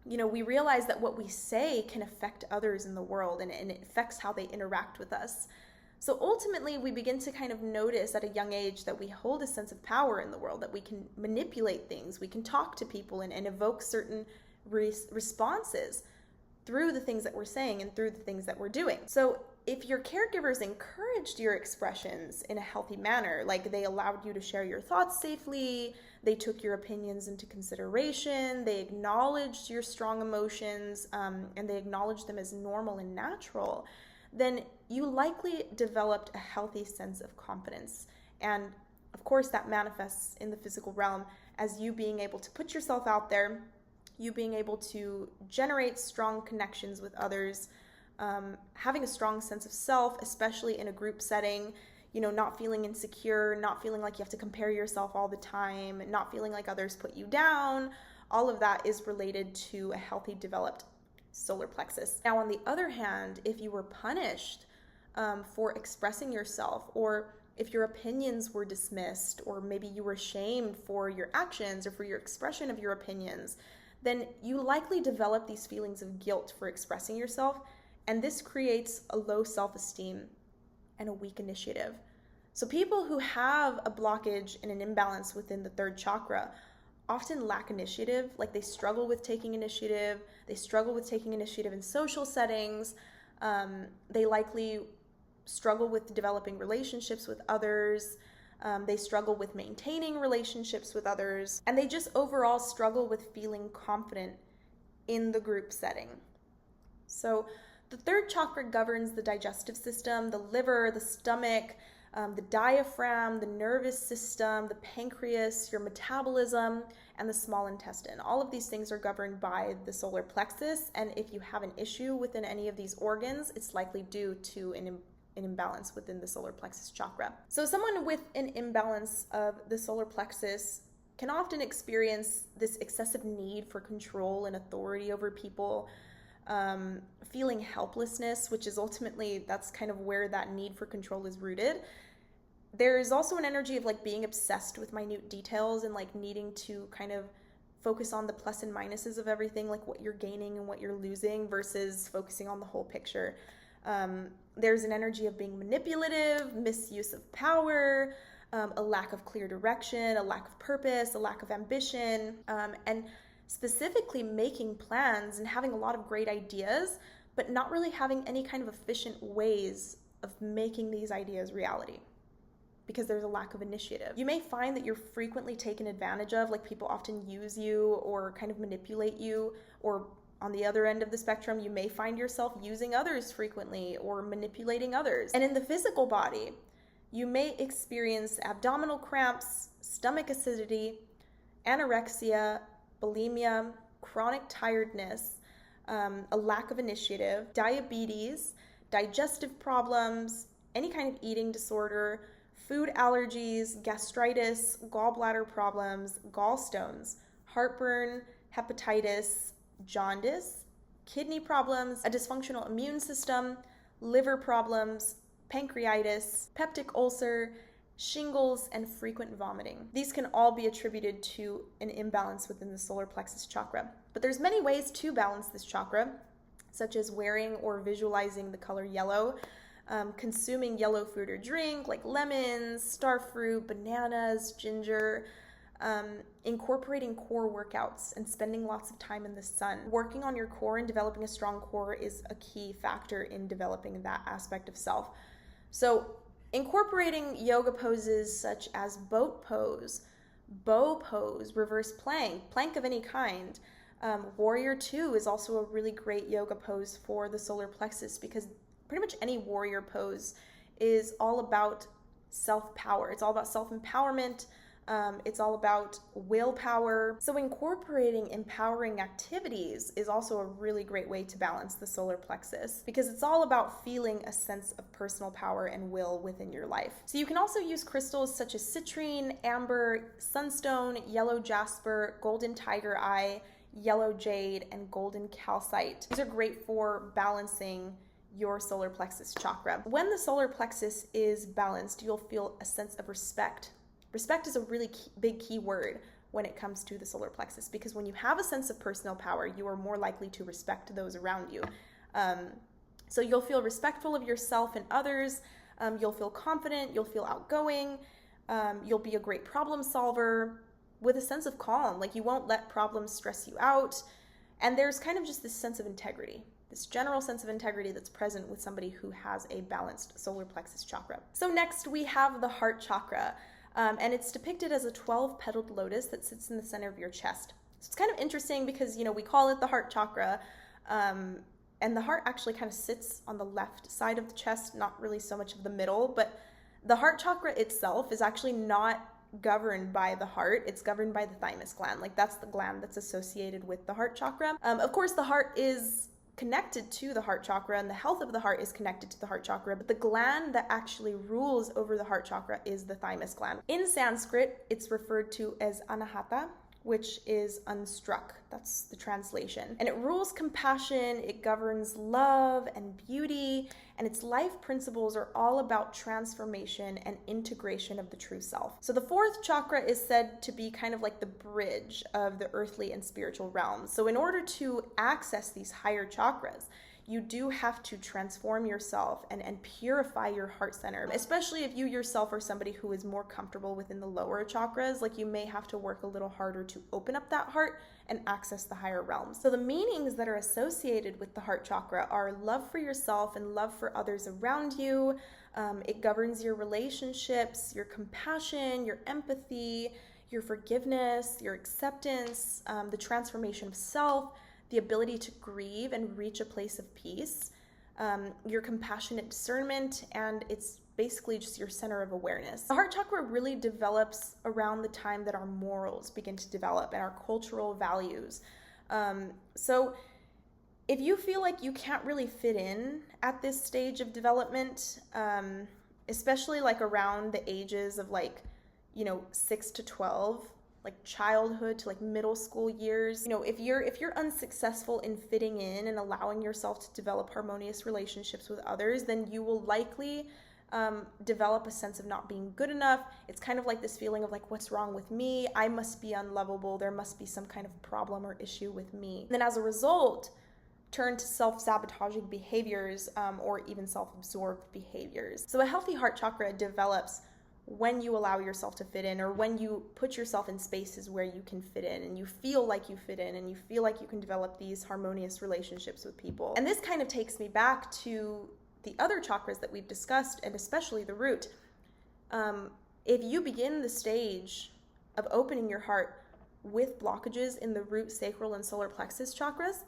We realize that what we say can affect others in the world and it affects how they interact with us. So ultimately, we begin to kind of notice at a young age that we hold a sense of power in the world, that we can manipulate things, we can talk to people and evoke certain responses through the things that we're saying and through the things that we're doing. So if your caregivers encouraged your expressions in a healthy manner, like they allowed you to share your thoughts safely, they took your opinions into consideration, they acknowledged your strong emotions, and they acknowledged them as normal and natural, then you likely developed a healthy sense of confidence. And of course, that manifests in the physical realm as you being able to put yourself out there, you being able to generate strong connections with others, having a strong sense of self, especially in a group setting. not feeling insecure, not feeling like you have to compare yourself all the time, not feeling like others put you down. All of that is related to a healthy, developed solar plexus. Now, on the other hand, if you were punished for expressing yourself, or if your opinions were dismissed, or maybe you were shamed for your actions or for your expression of your opinions, then you likely develop these feelings of guilt for expressing yourself, and this creates a low self-esteem and a weak initiative. So people who have a blockage and an imbalance within the third chakra often lack initiative, like they struggle with taking initiative, they struggle with taking initiative in social settings, they likely struggle with developing relationships with others, they struggle with maintaining relationships with others, and they just overall struggle with feeling confident in the group setting. So the third chakra governs the digestive system, the liver, the stomach, the diaphragm, the nervous system, the pancreas, your metabolism, and the small intestine. All of these things are governed by the solar plexus, and if you have an issue within any of these organs, it's likely due to an imbalance within the solar plexus chakra. So someone with an imbalance of the solar plexus can often experience this excessive need for control and authority over people, feeling helplessness, which is ultimately, that's kind of where that need for control is rooted. There is also an energy of like being obsessed with minute details and like needing to kind of focus on the plus and minuses of everything, like what you're gaining and what you're losing, versus focusing on the whole picture. There's an energy of being manipulative, misuse of power, a lack of clear direction, a lack of purpose, a lack of ambition, and specifically making plans and having a lot of great ideas, but not really having any kind of efficient ways of making these ideas reality, because there's a lack of initiative. You may find that you're frequently taken advantage of, like people often use you or kind of manipulate you, or on the other end of the spectrum, you may find yourself using others frequently or manipulating others. And in the physical body, you may experience abdominal cramps, stomach acidity, anorexia, bulimia, chronic tiredness, a lack of initiative, diabetes, digestive problems, any kind of eating disorder, food allergies, gastritis, gallbladder problems, gallstones, heartburn, hepatitis, jaundice, kidney problems, a dysfunctional immune system, liver problems, pancreatitis, peptic ulcer, shingles, and frequent vomiting. These can all be attributed to an imbalance within the solar plexus chakra. But there's many ways to balance this chakra, such as wearing or visualizing the color yellow, consuming yellow food or drink like lemons, starfruit, bananas, ginger, incorporating core workouts and spending lots of time in the sun. Working on your core and developing a strong core is a key factor in developing that aspect of self. So incorporating yoga poses such as boat pose, bow pose, reverse plank, plank of any kind. Warrior 2 is also a really great yoga pose for the solar plexus, because pretty much any warrior pose is all about self-power. It's all about self-empowerment. It's all about willpower. So incorporating empowering activities is also a really great way to balance the solar plexus, because it's all about feeling a sense of personal power and will within your life. So you can also use crystals such as citrine, amber, sunstone, yellow jasper, golden tiger eye, yellow jade, and golden calcite. These are great for balancing your solar plexus chakra. When the solar plexus is balanced, you'll feel a sense of respect. Respect is a really big key word when it comes to the solar plexus, because when you have a sense of personal power, you are more likely to respect those around you. So you'll feel respectful of yourself and others. You'll feel confident. You'll feel outgoing. You'll be a great problem solver with a sense of calm. Like, you won't let problems stress you out. And there's kind of just this sense of integrity, this general sense of integrity that's present with somebody who has a balanced solar plexus chakra. So next we have the heart chakra. And it's depicted as a 12-petaled lotus that sits in the center of your chest. So it's kind of interesting because, we call it the heart chakra, and the heart actually kind of sits on the left side of the chest, not really so much of the middle, but the heart chakra itself is actually not governed by the heart. It's governed by the thymus gland. Like, that's the gland that's associated with the heart chakra. Of course, the heart is connected to the heart chakra, and the health of the heart is connected to the heart chakra, but the gland that actually rules over the heart chakra is the thymus gland. In Sanskrit, it's referred to as anahata, which is unstruck. That's the translation. And it rules compassion, it governs love and beauty, and its life principles are all about transformation and integration of the true self. So the fourth chakra is said to be kind of like the bridge of the earthly and spiritual realms. So in order to access these higher chakras, you do have to transform yourself and purify your heart center, especially if you yourself are somebody who is more comfortable within the lower chakras. Like, you may have to work a little harder to open up that heart and access the higher realms. So the meanings that are associated with the heart chakra are love for yourself and love for others around you. It governs your relationships, your compassion, your empathy, your forgiveness, your acceptance, the transformation of self, the ability to grieve and reach a place of peace, your compassionate discernment, and it's basically just your center of awareness. The heart chakra really develops around the time that our morals begin to develop and our cultural values. So if you feel like you can't really fit in at this stage of development, especially like around the ages of 6 to 12, like childhood to like middle school years, if you're unsuccessful in fitting in and allowing yourself to develop harmonious relationships with others, then you will likely develop a sense of not being good enough. It's kind of like this feeling of like, what's wrong with me? I must be unlovable. There must be some kind of problem or issue with me. And then as a result, turn to self-sabotaging behaviors or even self-absorbed behaviors. So a healthy heart chakra develops when you allow yourself to fit in, or when you put yourself in spaces where you can fit in and you feel like you fit in and you feel like you can develop these harmonious relationships with people. And this kind of takes me back to the other chakras that we've discussed, and especially the root. If you begin the stage of opening your heart with blockages in the root, sacral, and solar plexus chakras,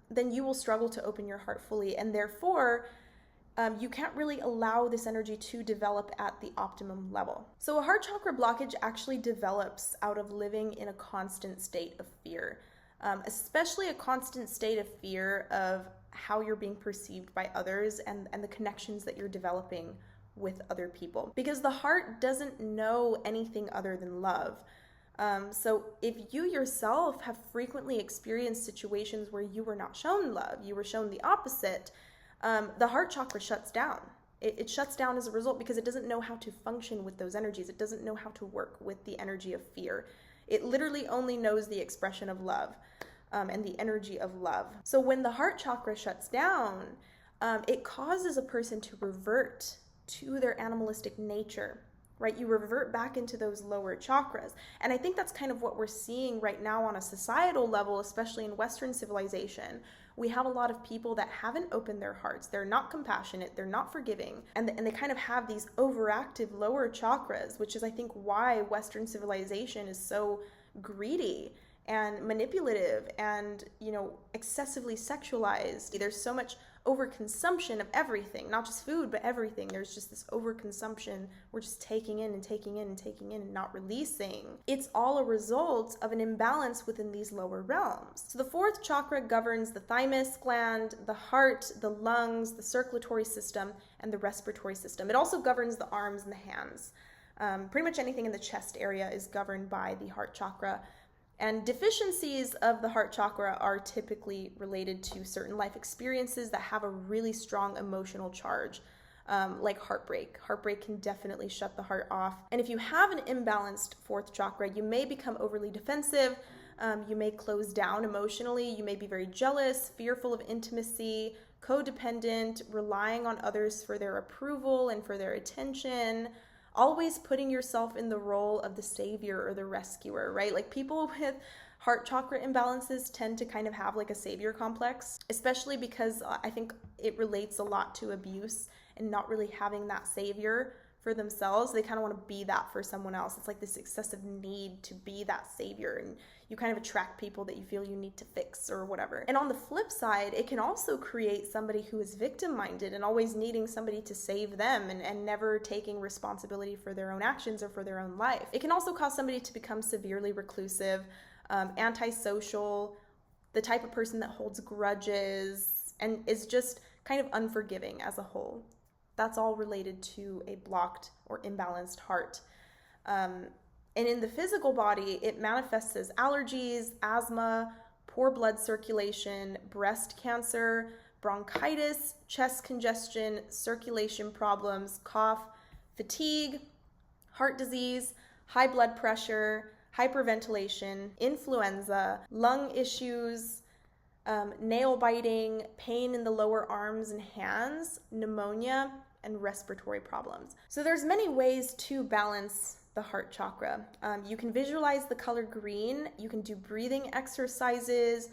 then you will struggle to open your heart fully, and therefore you can't really allow this energy to develop at the optimum level. So a heart chakra blockage actually develops out of living in a constant state of fear, especially a constant state of fear of how you're being perceived by others and the connections that you're developing with other people. Because the heart doesn't know anything other than love. So if you yourself have frequently experienced situations where you were not shown love, you were shown the opposite, the heart chakra shuts down. It shuts down as a result because it doesn't know how to function with those energies. It doesn't know how to work with the energy of fear. It literally only knows the expression of love and the energy of love. So when the heart chakra shuts down, it causes a person to revert to their animalistic nature, right? You revert back into those lower chakras. And I think that's kind of what we're seeing right now on a societal level, especially in Western civilization. We have a lot of people that haven't opened their hearts. They're not compassionate. They're not forgiving. And they kind of have these overactive lower chakras, which is, I think, why Western civilization is so greedy and manipulative and, excessively sexualized. There's so much overconsumption of everything, not just food, but everything. There's just this overconsumption. We're just taking in and taking in and taking in and not releasing. It's all a result of an imbalance within these lower realms. So the fourth chakra governs the thymus gland, the heart, the lungs, the circulatory system, and the respiratory system. It also governs the arms and the hands. Pretty much anything in the chest area is governed by the heart chakra. And deficiencies of the heart chakra are typically related to certain life experiences that have a really strong emotional charge, like heartbreak. Heartbreak can definitely shut the heart off. And if you have an imbalanced fourth chakra, you may become overly defensive. You may close down emotionally. You may be very jealous, fearful of intimacy, codependent, relying on others for their approval and for their attention. Always putting yourself in the role of the savior or the rescuer, right? Like, people with heart chakra imbalances tend to kind of have like a savior complex, especially because I think it relates a lot to abuse and not really having that savior for themselves. They kind of want to be that for someone else. It's like this excessive need to be that savior, and you kind of attract people that you feel you need to fix or whatever. And on the flip side, it can also create somebody who is victim-minded and always needing somebody to save them and never taking responsibility for their own actions or for their own life. It can also cause somebody to become severely reclusive, antisocial, the type of person that holds grudges and is just kind of unforgiving as a whole. That's all related to a blocked or imbalanced heart. And in the physical body, it manifests as allergies, asthma, poor blood circulation, breast cancer, bronchitis, chest congestion, circulation problems, cough, fatigue, heart disease, high blood pressure, hyperventilation, influenza, lung issues, nail biting, pain in the lower arms and hands, pneumonia, and respiratory problems. So there's many ways to balance the heart chakra. You can visualize the color green. You can do breathing exercises,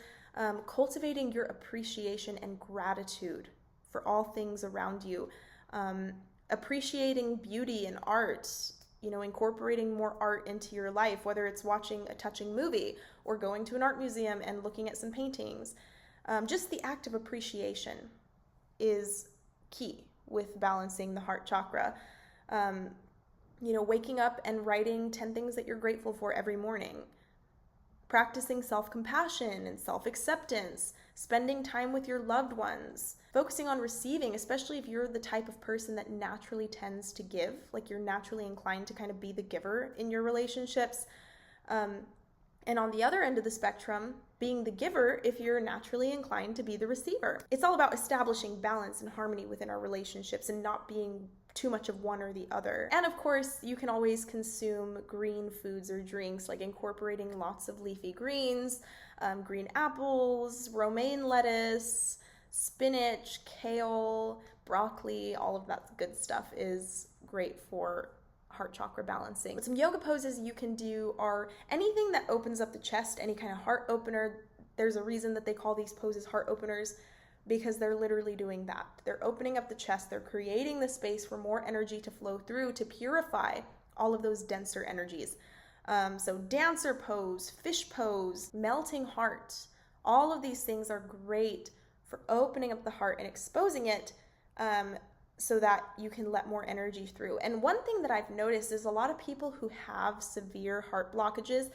cultivating your appreciation and gratitude for all things around you, appreciating beauty and art, incorporating more art into your life, whether it's watching a touching movie or going to an art museum and looking at some paintings. Just the act of appreciation is key with balancing the heart chakra. Waking up and writing 10 things that you're grateful for every morning. Practicing self-compassion and self-acceptance, spending time with your loved ones, focusing on receiving, especially if you're the type of person that naturally tends to give, like you're naturally inclined to kind of be the giver in your relationships. And on the other end of the spectrum, being the giver if you're naturally inclined to be the receiver. It's all about establishing balance and harmony within our relationships and not being too much of one or the other. And of course, you can always consume green foods or drinks, like incorporating lots of leafy greens, green apples, romaine lettuce, spinach, kale, broccoli, all of that good stuff is great for heart chakra balancing. Some yoga poses you can do are anything that opens up the chest, any kind of heart opener. There's a reason that they call these poses heart openers, because they're literally doing that. They're opening up the chest, they're creating the space for more energy to flow through to purify all of those denser energies. So dancer pose, fish pose, melting heart, all of these things are great for opening up the heart and exposing it so that you can let more energy through. And one thing that I've noticed is a lot of people who have severe heart blockages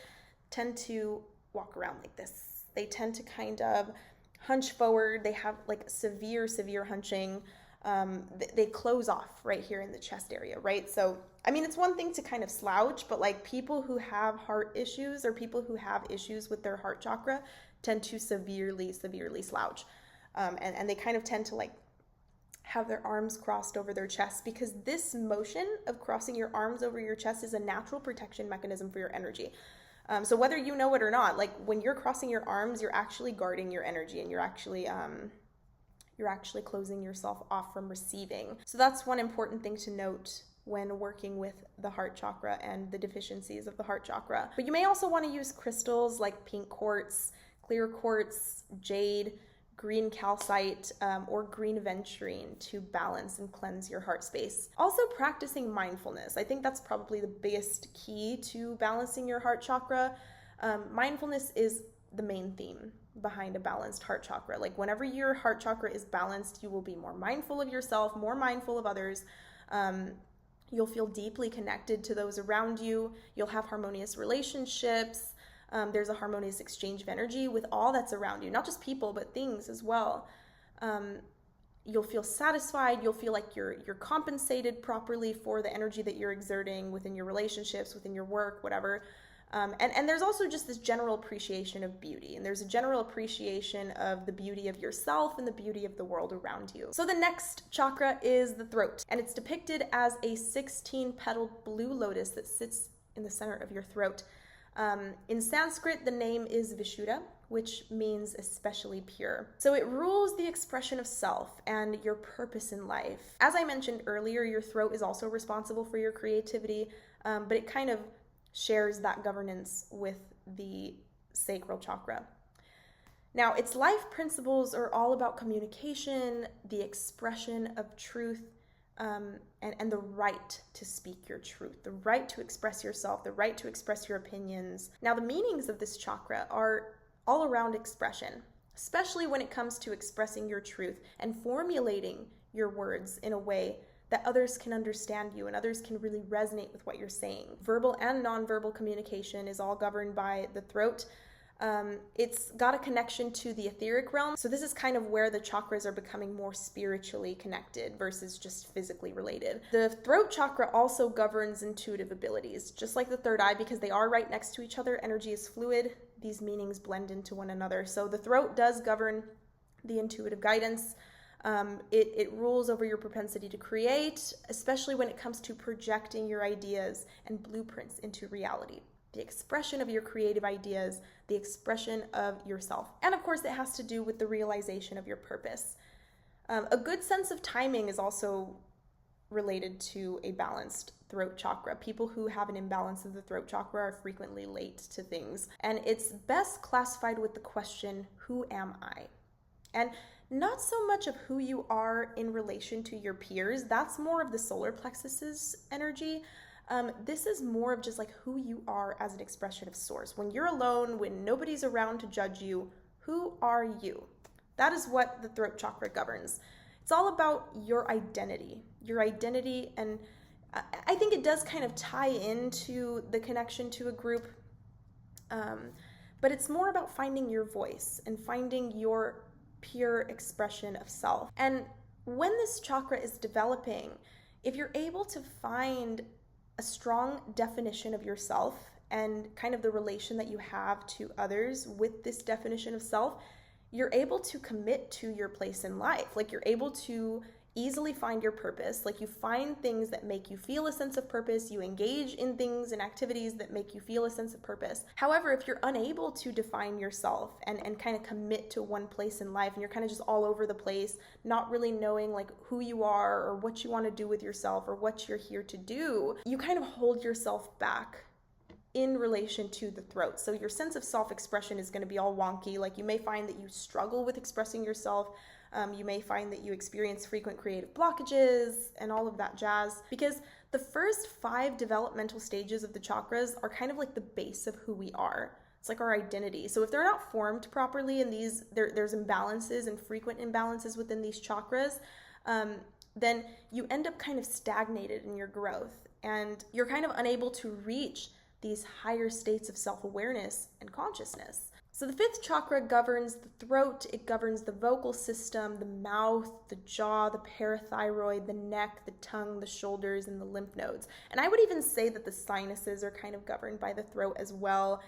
tend to walk around like this. They tend to kind of hunch forward. They have like severe hunching. They close off right here in the chest area, right? So, I mean, it's one thing to kind of slouch, but like people who have heart issues or people who have issues with their heart chakra tend to severely slouch. And they kind of tend to like have their arms crossed over their chest, because this motion of crossing your arms over your chest is a natural protection mechanism for your energy. So whether you know it or not, like when you're crossing your arms, you're actually guarding your energy, and you're actually closing yourself off from receiving. So that's one important thing to note when working with the heart chakra and the deficiencies of the heart chakra. But you may also want to use crystals like pink quartz, clear quartz, jade, green calcite, or green venturine to balance and cleanse your heart space. Also practicing mindfulness. I think that's probably the biggest key to balancing your heart chakra. Mindfulness is the main theme behind a balanced heart chakra. Like whenever your heart chakra is balanced, you will be more mindful of yourself, more mindful of others. You'll feel deeply connected to those around you. You'll have harmonious relationships. There's a harmonious exchange of energy with all that's around you, not just people, but things as well. You'll feel satisfied. You'll feel like you're compensated properly for the energy that you're exerting within your relationships, within your work, whatever. And there's also just this general appreciation of beauty, and there's a general appreciation of the beauty of yourself and the beauty of the world around you. So the next chakra is the throat, and it's depicted as a 16-petaled blue lotus that sits in the center of your throat. In Sanskrit, the name is Vishuddha, which means especially pure. So it rules the expression of self and your purpose in life. As I mentioned earlier, your throat is also responsible for your creativity, but it kind of shares that governance with the sacral chakra. Now, its life principles are all about communication, the expression of truth, and the right to speak your truth, the right to express yourself, the right to express your opinions. Now, the meanings of this chakra are all around expression, especially when it comes to expressing your truth and formulating your words in a way that others can understand you and others can really resonate with what you're saying. Verbal and nonverbal communication is all governed by the throat. It's got a connection to the etheric realm. So this is kind of where the chakras are becoming more spiritually connected versus just physically related. The throat chakra also governs intuitive abilities, just like the third eye, because they are right next to each other. Energy is fluid. These meanings blend into one another. So the throat does govern the intuitive guidance. It rules over your propensity to create, especially when it comes to projecting your ideas and blueprints into reality. The expression of your creative ideas, the expression of yourself. And of course, it has to do with the realization of your purpose. A good sense of timing is also related to a balanced throat chakra. People who have an imbalance of the throat chakra are frequently late to things. And it's best classified with the question, who am I? And not so much of who you are in relation to your peers. That's more of the solar plexus's energy. This is more of just like who you are as an expression of source. When you're alone, when nobody's around to judge you, who are you? That is what the throat chakra governs. It's all about your identity, and I think it does kind of tie into the connection to a group, but it's more about finding your voice and finding your pure expression of self. And when this chakra is developing, if you're able to find a strong definition of yourself and kind of the relation that you have to others with this definition of self, you're able to commit to your place in life. Like, you're able to easily find your purpose. Like, you find things that make you feel a sense of purpose. You engage in things and activities that make you feel a sense of purpose. However, if you're unable to define yourself and kind of commit to one place in life, and you're kind of just all over the place, not really knowing like who you are or what you want to do with yourself or what you're here to do, you kind of hold yourself back in relation to the throat. So your sense of self-expression is going to be all wonky. Like, you may find that you struggle with expressing yourself. You may find that you experience frequent creative blockages and all of that jazz, because the first 5 developmental stages of the chakras are kind of like the base of who we are. It's like our identity. So if they're not formed properly and there's imbalances and frequent imbalances within these chakras, then you end up kind of stagnated in your growth, and you're kind of unable to reach these higher states of self-awareness and consciousness. So the 5th chakra governs the throat, it governs the vocal system, the mouth, the jaw, the parathyroid, the neck, the tongue, the shoulders, and the lymph nodes. And I would even say that the sinuses are kind of governed by the throat as well.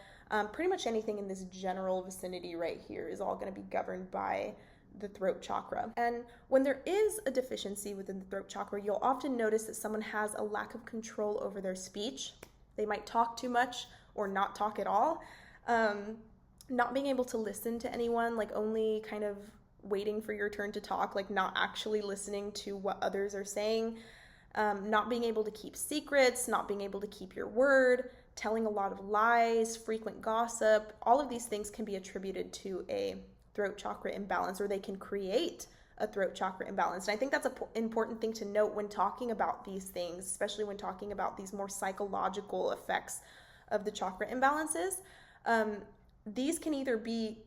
Pretty much anything in this general vicinity right here is all going to be governed by the throat chakra. And when there is a deficiency within the throat chakra, you'll often notice that someone has a lack of control over their speech. They might talk too much or not talk at all. Not being able to listen to anyone, like only kind of waiting for your turn to talk, like not actually listening to what others are saying. Not being able to keep secrets, not being able to keep your word, telling a lot of lies, frequent gossip. All of these things can be attributed to a throat chakra imbalance, or they can create a throat chakra imbalance. And I think that's an important thing to note when talking about these things, especially when talking about these more psychological effects of the chakra imbalances. These can either be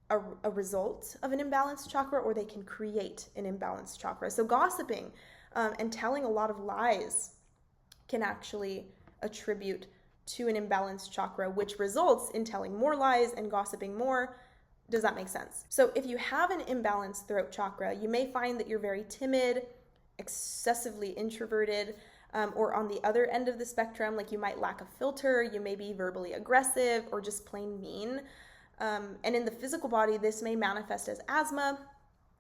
a result of an imbalanced chakra, or they can create an imbalanced chakra. So gossiping and telling a lot of lies can actually attribute to an imbalanced chakra, which results in telling more lies and gossiping more. Does that make sense? So if you have an imbalanced throat chakra, you may find that you're very timid, excessively introverted, or on the other end of the spectrum, like you might lack a filter, you may be verbally aggressive, or just plain mean. And in the physical body, this may manifest as asthma,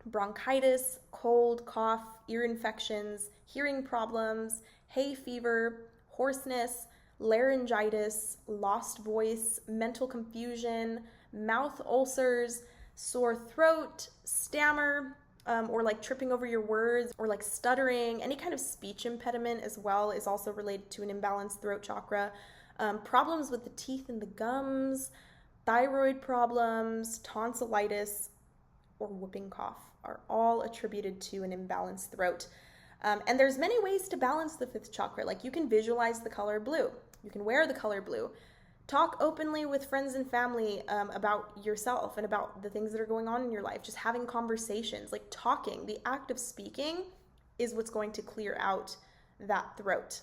bronchitis, cold, cough, ear infections, hearing problems, hay fever, hoarseness, laryngitis, lost voice, mental confusion, mouth ulcers, sore throat, stammer, or like tripping over your words, or like stuttering. Any kind of speech impediment as well is also related to an imbalanced throat chakra. Problems with the teeth and the gums, thyroid problems, tonsillitis, or whooping cough are all attributed to an imbalanced throat. And there's many ways to balance the 5th chakra. Like, you can visualize the color blue. You can wear the color blue. Talk openly with friends and family about yourself and about the things that are going on in your life. Just having conversations, like talking, the act of speaking is what's going to clear out that throat.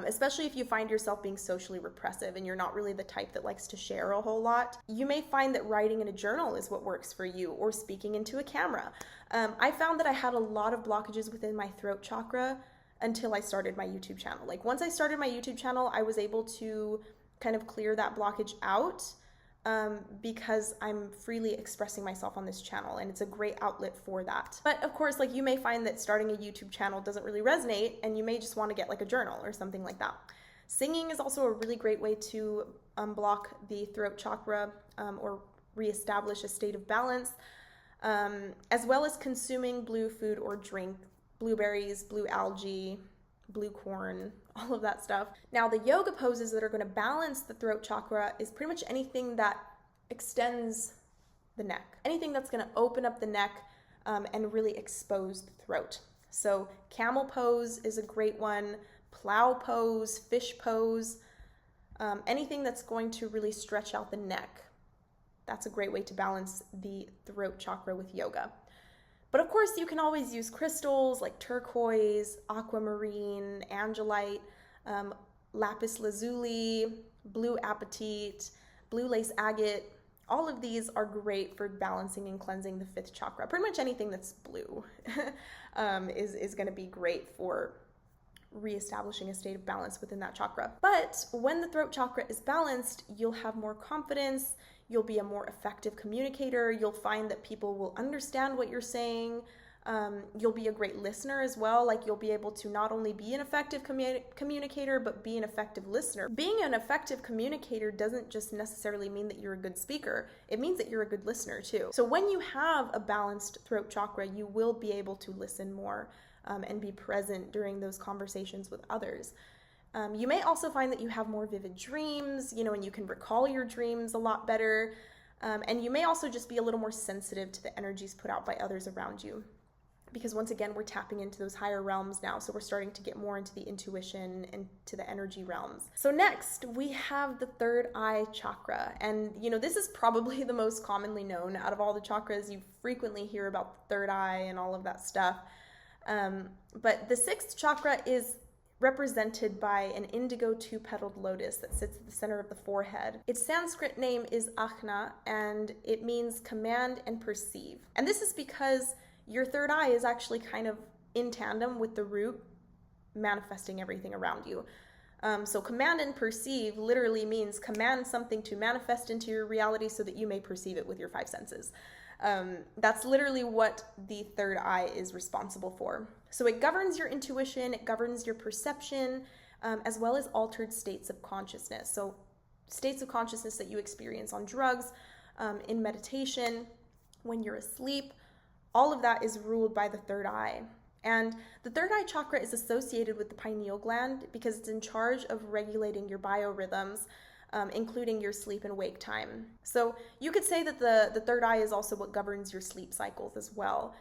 especially if you find yourself being socially repressive and you're not really the type that likes to share a whole lot. You may find that writing in a journal is what works for you, or speaking into a camera. I found that I had a lot of blockages within my throat chakra until I started my YouTube channel. Like once I started my YouTube channel, I was able to kind of clear that blockage out because I'm freely expressing myself on this channel, and it's a great outlet for that. But of course, like you may find that starting a YouTube channel doesn't really resonate, and you may just want to get like a journal or something like that. Singing is also a really great way to unblock the throat chakra or reestablish a state of balance, as well as consuming blue food or drink, blueberries, blue algae, blue corn, all of that stuff. Now, the yoga poses that are going to balance the throat chakra is pretty much anything that extends the neck, anything that's going to open up the neck and really expose the throat. So camel pose is a great one, plow pose, fish pose, anything that's going to really stretch out the neck. That's a great way to balance the throat chakra with yoga. But of course, you can always use crystals like turquoise, aquamarine, angelite, lapis lazuli, blue apatite, blue lace agate. All of these are great for balancing and cleansing the fifth chakra. Pretty much anything that's blue is going to be great for reestablishing a state of balance within that chakra. But when the throat chakra is balanced, you'll have more confidence. You'll be a more effective communicator. You'll find that people will understand what you're saying. You'll be a great listener as well. Like you'll be able to not only be an effective communicator, but be an effective listener. Being an effective communicator doesn't just necessarily mean that you're a good speaker. It means that you're a good listener too. So when you have a balanced throat chakra, you will be able to listen more and be present during those conversations with others. You may also find that you have more vivid dreams, and you can recall your dreams a lot better. And you may also just be a little more sensitive to the energies put out by others around you. Because once again, we're tapping into those higher realms now. So we're starting to get more into the intuition and to the energy realms. So next, we have the third eye chakra. And, this is probably the most commonly known out of all the chakras. You frequently hear about the third eye and all of that stuff. But the sixth chakra is represented by an indigo two-petaled lotus that sits at the center of the forehead. Its Sanskrit name is 𝐴𝐚𝐽, and it means command and perceive. And this is because your third eye is actually kind of in tandem with the root manifesting everything around you. So command and perceive literally means command something to manifest into your reality so that you may perceive it with your five senses. That's literally what the third eye is responsible for. So it governs your intuition, it governs your perception, as well as altered states of consciousness. So states of consciousness that you experience on drugs, in meditation, when you're asleep, all of that is ruled by the third eye. And the third eye chakra is associated with the pineal gland because it's in charge of regulating your biorhythms, including your sleep and wake time. So you could say that the third eye is also what governs your sleep cycles as well.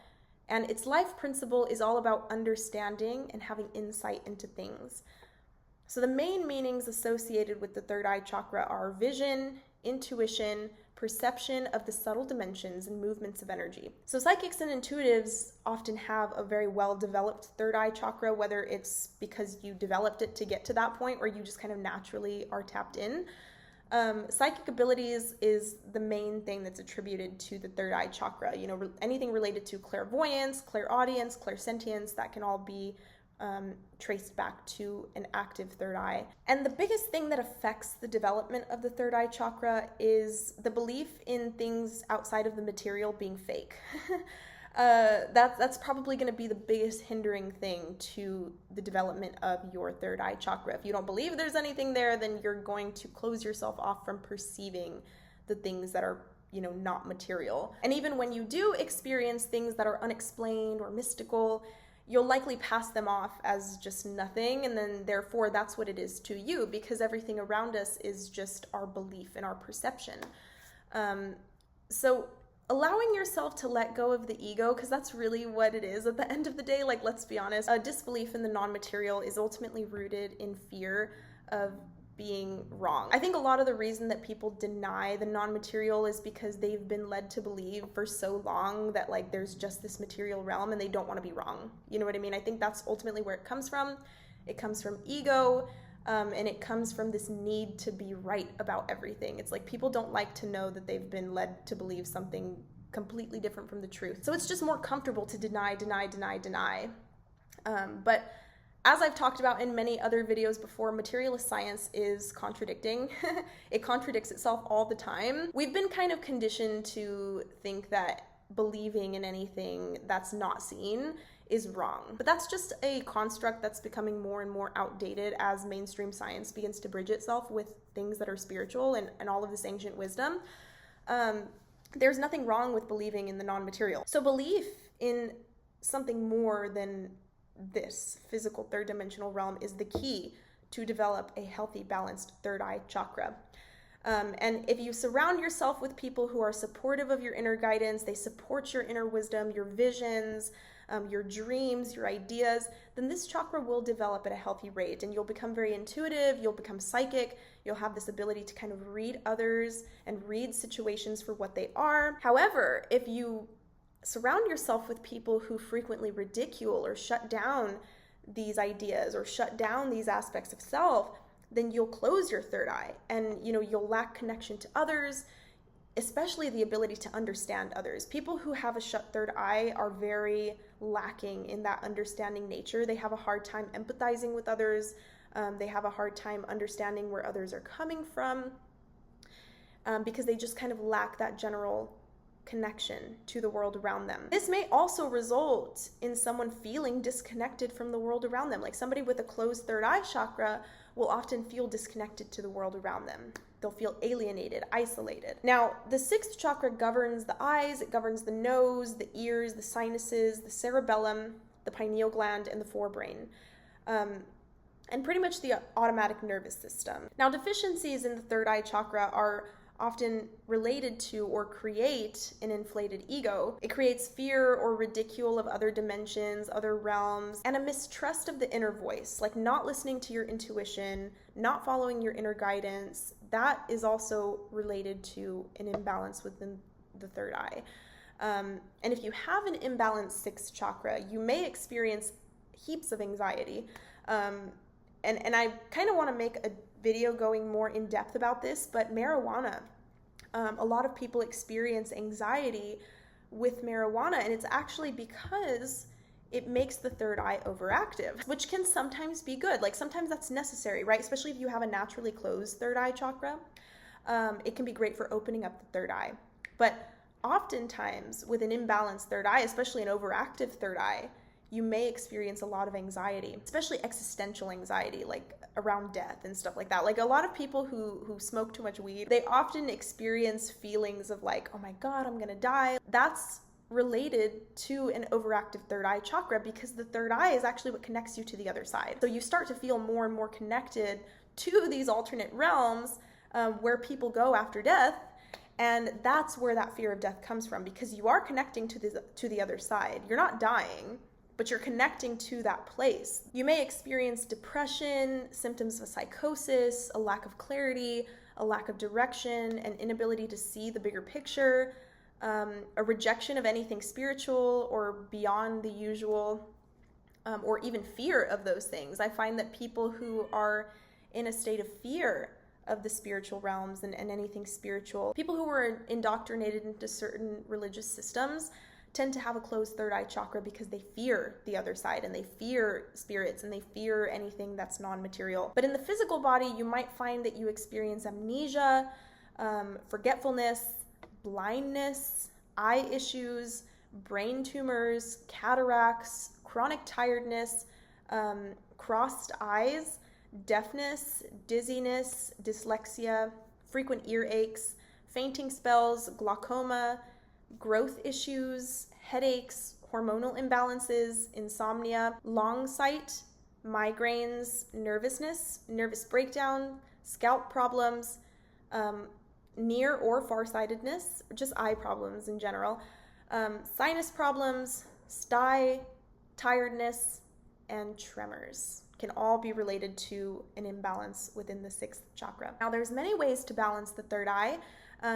And its life principle is all about understanding and having insight into things. So the main meanings associated with the third eye chakra are vision, intuition, perception of the subtle dimensions and movements of energy. So psychics and intuitives often have a very well-developed third eye chakra, whether it's because you developed it to get to that point or you just kind of naturally are tapped in. Psychic abilities is the main thing that's attributed to the third eye chakra. Anything related to clairvoyance, clairaudience, clairsentience, that can all be traced back to an active third eye. And the biggest thing that affects the development of the third eye chakra is the belief in things outside of the material being fake. That's probably going to be the biggest hindering thing to the development of your third eye chakra. If you don't believe there's anything there, then you're going to close yourself off from perceiving the things that are, not material. And even when you do experience things that are unexplained or mystical, you'll likely pass them off as just nothing, and then therefore that's what it is to you, because everything around us is just our belief and our perception. So allowing yourself to let go of the ego, because that's really what it is at the end of the day. Like, let's be honest, a disbelief in the non-material is ultimately rooted in fear of being wrong. I think a lot of the reason that people deny the non-material is because they've been led to believe for so long that there's just this material realm and they don't want to be wrong. You know what I mean? I think that's ultimately where it comes from. it comes from ego, and it comes from this need to be right about everything. It's like people don't like to know that they've been led to believe something completely different from the truth. So it's just more comfortable to deny. But as I've talked about in many other videos before, materialist science is contradicting. It contradicts itself all the time. We've been kind of conditioned to think that believing in anything that's not seen is wrong. But that's just a construct that's becoming more and more outdated as mainstream science begins to bridge itself with things that are spiritual and all of this ancient wisdom. There's nothing wrong with believing in the non-material. So belief in something more than this physical third dimensional realm is the key to develop a healthy, balanced third eye chakra. And if you surround yourself with people who are supportive of your inner guidance, they support your inner wisdom, your visions, your dreams, your ideas, then this chakra will develop at a healthy rate, and you'll become very intuitive, you'll become psychic, you'll have this ability to kind of read others and read situations for what they are. However, if you surround yourself with people who frequently ridicule or shut down these ideas or shut down these aspects of self, then you'll close your third eye, and you'll lack connection to others, especially the ability to understand others. People who have a shut third eye are very lacking in that understanding nature. They have a hard time empathizing with others. They have a hard time understanding where others are coming from, because they just kind of lack that general connection to the world around them. This may also result in someone feeling disconnected from the world around them. Like somebody with a closed third eye chakra will often feel disconnected to the world around them. They'll feel alienated, isolated. Now, the sixth chakra governs the eyes, it governs the nose, the ears, the sinuses, the cerebellum, the pineal gland, and the forebrain. And pretty much the automatic nervous system. Now, deficiencies in the third eye chakra are often related to or create an inflated ego. It creates fear or ridicule of other dimensions, other realms, and a mistrust of the inner voice, like not listening to your intuition, not following your inner guidance. That is also related to an imbalance within the third eye. And if you have an imbalanced sixth chakra, you may experience heaps of anxiety. And I kind of want to make a video going more in depth about this, but marijuana, a lot of people experience anxiety with marijuana, and it's actually because it makes the third eye overactive, which can sometimes be good. Like sometimes that's necessary, right? Especially if you have a naturally closed third eye chakra, it can be great for opening up the third eye. But oftentimes with an imbalanced third eye, especially an overactive third eye, you may experience a lot of anxiety, especially existential anxiety, like around death and stuff like that. Like a lot of people who smoke too much weed, they often experience feelings of like, oh my God, I'm gonna die. That's related to an overactive third eye chakra, because the third eye is actually what connects you to the other side. So you start to feel more and more connected to these alternate realms where people go after death. And that's where that fear of death comes from, because you are connecting to the other side. You're not dying, but you're connecting to that place. You may experience depression, symptoms of psychosis, a lack of clarity, a lack of direction, an inability to see the bigger picture, a rejection of anything spiritual or beyond the usual, or even fear of those things. I find that people who are in a state of fear of the spiritual realms and anything spiritual, people who are indoctrinated into certain religious systems, tend to have a closed third eye chakra because they fear the other side, and they fear spirits, and they fear anything that's non-material. But in the physical body, you might find that you experience amnesia, forgetfulness, blindness, eye issues, brain tumors, cataracts, chronic tiredness, crossed eyes, deafness, dizziness, dyslexia, frequent ear aches, fainting spells, glaucoma, growth issues, headaches, hormonal imbalances, insomnia, long sight, migraines, nervousness, nervous breakdown, scalp problems, near or farsightedness, just eye problems in general, sinus problems, sty, tiredness, and tremors can all be related to an imbalance within the sixth chakra. Now, there's many ways to balance the third eye.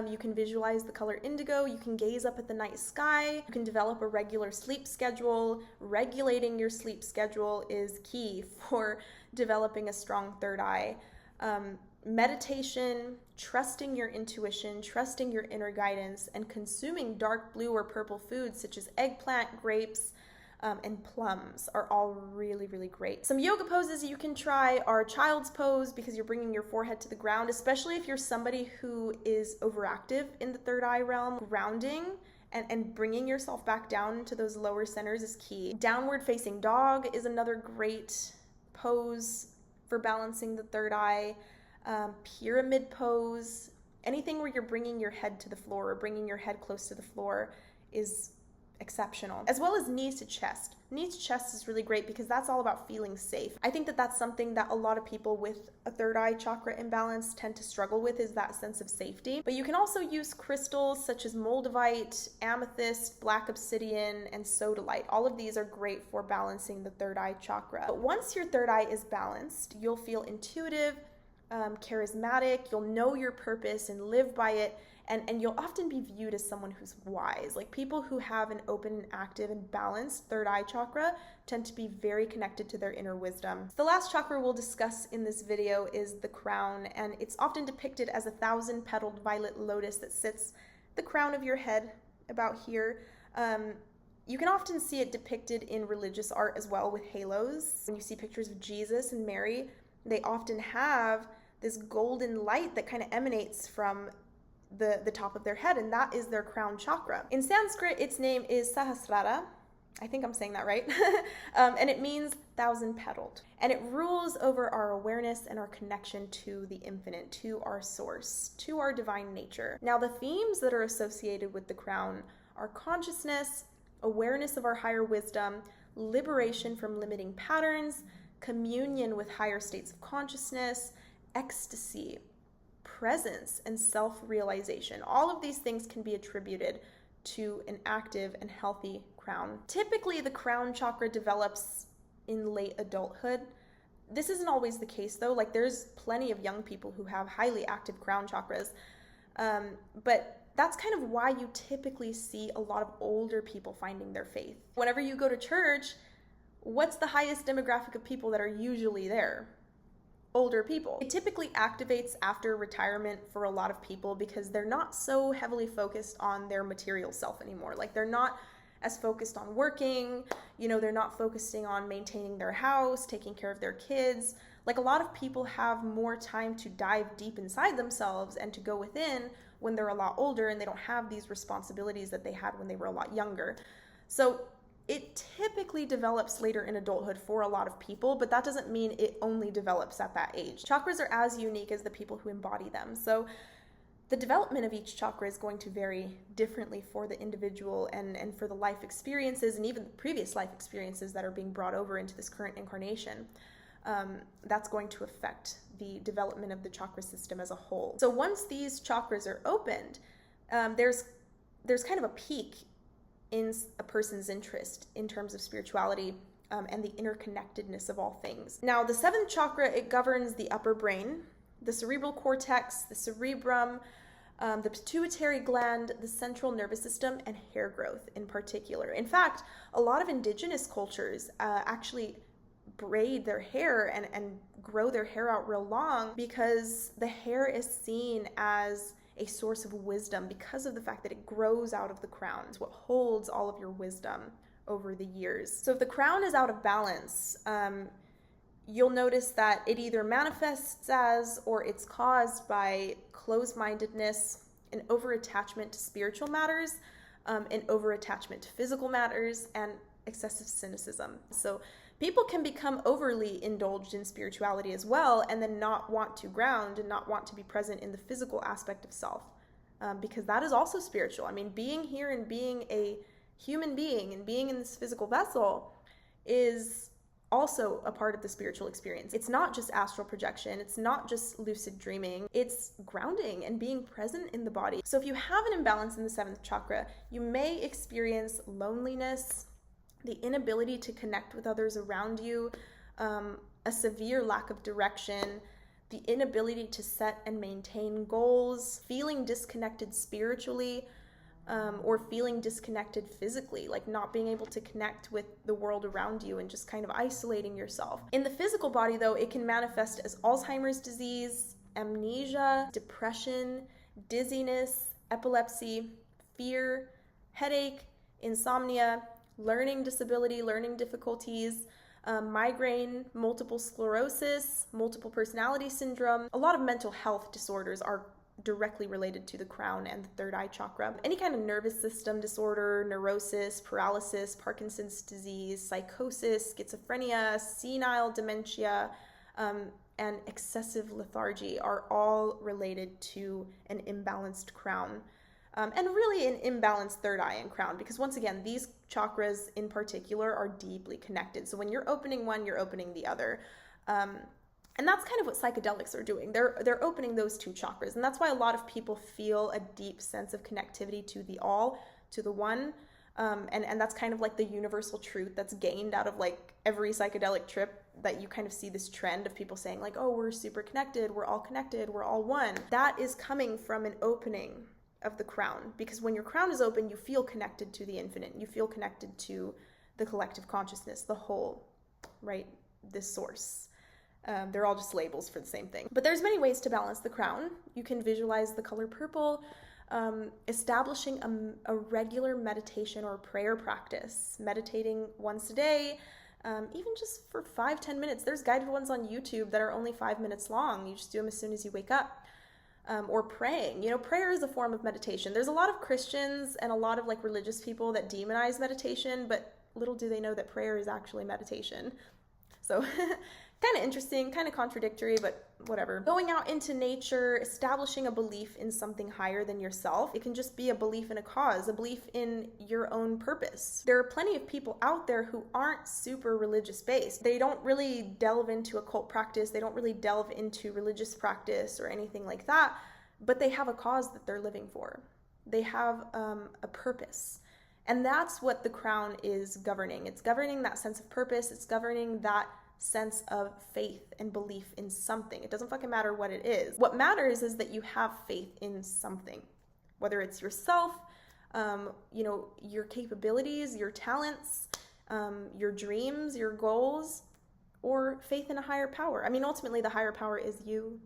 You can visualize the color indigo. You can gaze up at the night sky. You can develop a regular sleep schedule. Regulating your sleep schedule is key for developing a strong third eye. Meditation, trusting your intuition, trusting your inner guidance, and consuming dark blue or purple foods such as eggplant, grapes, and plums are all really, really great. Some yoga poses you can try are child's pose, because you're bringing your forehead to the ground, especially if you're somebody who is overactive in the third eye realm. Grounding and bringing yourself back down into those lower centers is key. Downward facing dog is another great pose for balancing the third eye. Pyramid pose, anything where you're bringing your head to the floor or bringing your head close to the floor is exceptional, as well as knees to chest. Knees to chest is really great because that's all about feeling safe. I think that that's something that a lot of people with a third eye chakra imbalance tend to struggle with, is that sense of safety. But you can also use crystals such as moldavite, amethyst, black obsidian, and sodalite. All of these are great for balancing the third eye chakra. But once your third eye is balanced, you'll feel intuitive, charismatic, you'll know your purpose and live by it, and you'll often be viewed as someone who's wise. Like, people who have an open, active, and balanced third eye chakra tend to be very connected to their inner wisdom. The last chakra we'll discuss in this video is the crown, and it's often depicted as a 1,000-petaled violet lotus that sits the crown of your head about here. You can often see it depicted in religious art as well, with halos. When you see pictures of Jesus and Mary, they often have this golden light that kind of emanates from the top of their head, and that is their crown chakra. In Sanskrit, its name is Sahasrara. I think I'm saying that right. And it means 1,000-petaled. And it rules over our awareness and our connection to the infinite, to our source, to our divine nature. Now, the themes that are associated with the crown are consciousness, awareness of our higher wisdom, liberation from limiting patterns, communion with higher states of consciousness, ecstasy, presence, and self-realization. All of these things can be attributed to an active and healthy crown. Typically, the crown chakra develops in late adulthood. This isn't always the case, though. Like, there's plenty of young people who have highly active crown chakras, but that's kind of why you typically see a lot of older people finding their faith. Whenever you go to church, what's the highest demographic of people that are usually there? Older people. It typically activates after retirement for a lot of people because they're not so heavily focused on their material self anymore. Like, they're not as focused on working, they're not focusing on maintaining their house, taking care of their kids. Like, a lot of people have more time to dive deep inside themselves and to go within when they're a lot older, and they don't have these responsibilities that they had when they were a lot younger. So it typically develops later in adulthood for a lot of people, but that doesn't mean it only develops at that age. Chakras are as unique as the people who embody them. So the development of each chakra is going to vary differently for the individual and for the life experiences and even the previous life experiences that are being brought over into this current incarnation. That's going to affect the development of the chakra system as a whole. So once these chakras are opened, there's kind of a peak in a person's interest in terms of spirituality and the interconnectedness of all things. Now, the seventh chakra, it governs the upper brain, the cerebral cortex, the cerebrum, the pituitary gland, the central nervous system, and hair growth in particular. In fact, a lot of indigenous cultures actually braid their hair and grow their hair out real long because the hair is seen as a source of wisdom because of the fact that it grows out of the crown. It's what holds all of your wisdom over the years. So if the crown is out of balance, you'll notice that it either manifests as or it's caused by closed-mindedness, an over-attachment to spiritual matters, an over-attachment to physical matters, and excessive cynicism. So people can become overly indulged in spirituality as well and then not want to ground and not want to be present in the physical aspect of self, because that is also spiritual. I mean, being here and being a human being and being in this physical vessel is also a part of the spiritual experience. It's not just astral projection. It's not just lucid dreaming. It's grounding and being present in the body. So if you have an imbalance in the seventh chakra, you may experience loneliness, the inability to connect with others around you, a severe lack of direction, the inability to set and maintain goals, feeling disconnected spiritually, or feeling disconnected physically, like not being able to connect with the world around you and just kind of isolating yourself. In the physical body, though, it can manifest as Alzheimer's disease, amnesia, depression, dizziness, epilepsy, fear, headache, insomnia, learning disability, learning difficulties, migraine, multiple sclerosis, multiple personality syndrome. A lot of mental health disorders are directly related to the crown and the third eye chakra. Any kind of nervous system disorder, neurosis, paralysis, Parkinson's disease, psychosis, schizophrenia, senile dementia, and excessive lethargy are all related to an imbalanced crown. And really an imbalanced third eye and crown, because once again, these chakras in particular are deeply connected. So when you're opening one, you're opening the other. And that's kind of what psychedelics are doing. They're opening those two chakras. And that's why a lot of people feel a deep sense of connectivity to the all, to the one. And that's kind of like the universal truth that's gained out of like every psychedelic trip, that you kind of see this trend of people saying like, oh, we're super connected, we're all one. That is coming from an opening of the crown, because when your crown is open, you feel connected to the infinite. You feel connected to the collective consciousness, the whole, right? This source. They're all just labels for the same thing. But there's many ways to balance the crown. You can visualize the color purple, establishing a regular meditation or prayer practice, meditating once a day, even just for 5-10 minutes. There's guided ones on YouTube that are only 5 minutes long. You just do them as soon as you wake up. Or praying. You know, prayer is a form of meditation. There's a lot of Christians and a lot of like religious people that demonize meditation, but little do they know that prayer is actually meditation. So kind of interesting, kind of contradictory, but whatever. Going out into nature, establishing a belief in something higher than yourself. It can just be a belief in a cause, a belief in your own purpose. There are plenty of people out there who aren't super religious based. They don't really delve into occult practice. They don't really delve into religious practice or anything like that, but they have a cause that they're living for. They have a purpose. And that's what the crown is governing. It's governing that sense of purpose. It's governing that sense of faith and belief in something. It doesn't fucking matter what it is. What matters is that you have faith in something, whether it's yourself, your capabilities, your talents, your dreams, your goals, or faith in a higher power. I mean, ultimately the higher power is you.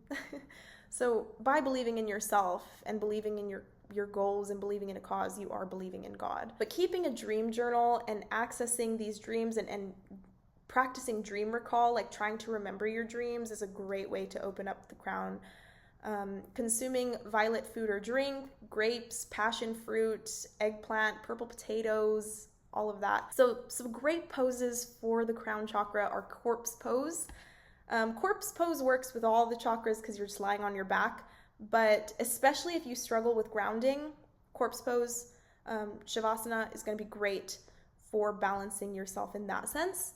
So by believing in yourself and believing in your goals and believing in a cause, you are believing in God. But keeping a dream journal and accessing these dreams and practicing dream recall, like trying to remember your dreams, is a great way to open up the crown. Consuming violet food or drink, grapes, passion fruit, eggplant, purple potatoes, all of that. So some great poses for the crown chakra are corpse pose. Corpse pose works with all the chakras because you're just lying on your back, but especially if you struggle with grounding, corpse pose, Shavasana is going to be great for balancing yourself in that sense.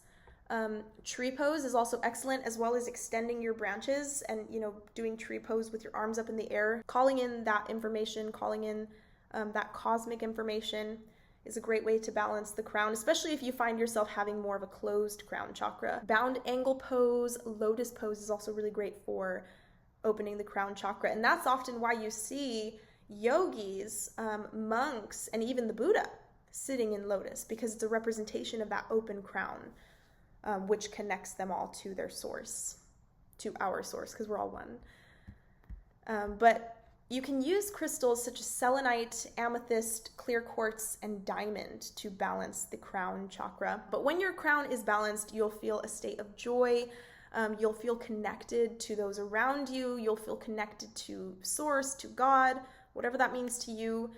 Tree pose is also excellent, as well as extending your branches and, doing tree pose with your arms up in the air. Calling in that information, calling in that cosmic information is a great way to balance the crown, especially if you find yourself having more of a closed crown chakra. Bound angle pose, lotus pose is also really great for opening the crown chakra. And that's often why you see yogis, monks, and even the Buddha sitting in lotus, because it's a representation of that open crown. Which connects them all to their source, to our source, because we're all one. But you can use crystals such as selenite, amethyst, clear quartz, and diamond to balance the crown chakra. But when your crown is balanced, you'll feel a state of joy. You'll feel connected to those around you. You'll feel connected to source, to God, whatever that means to you.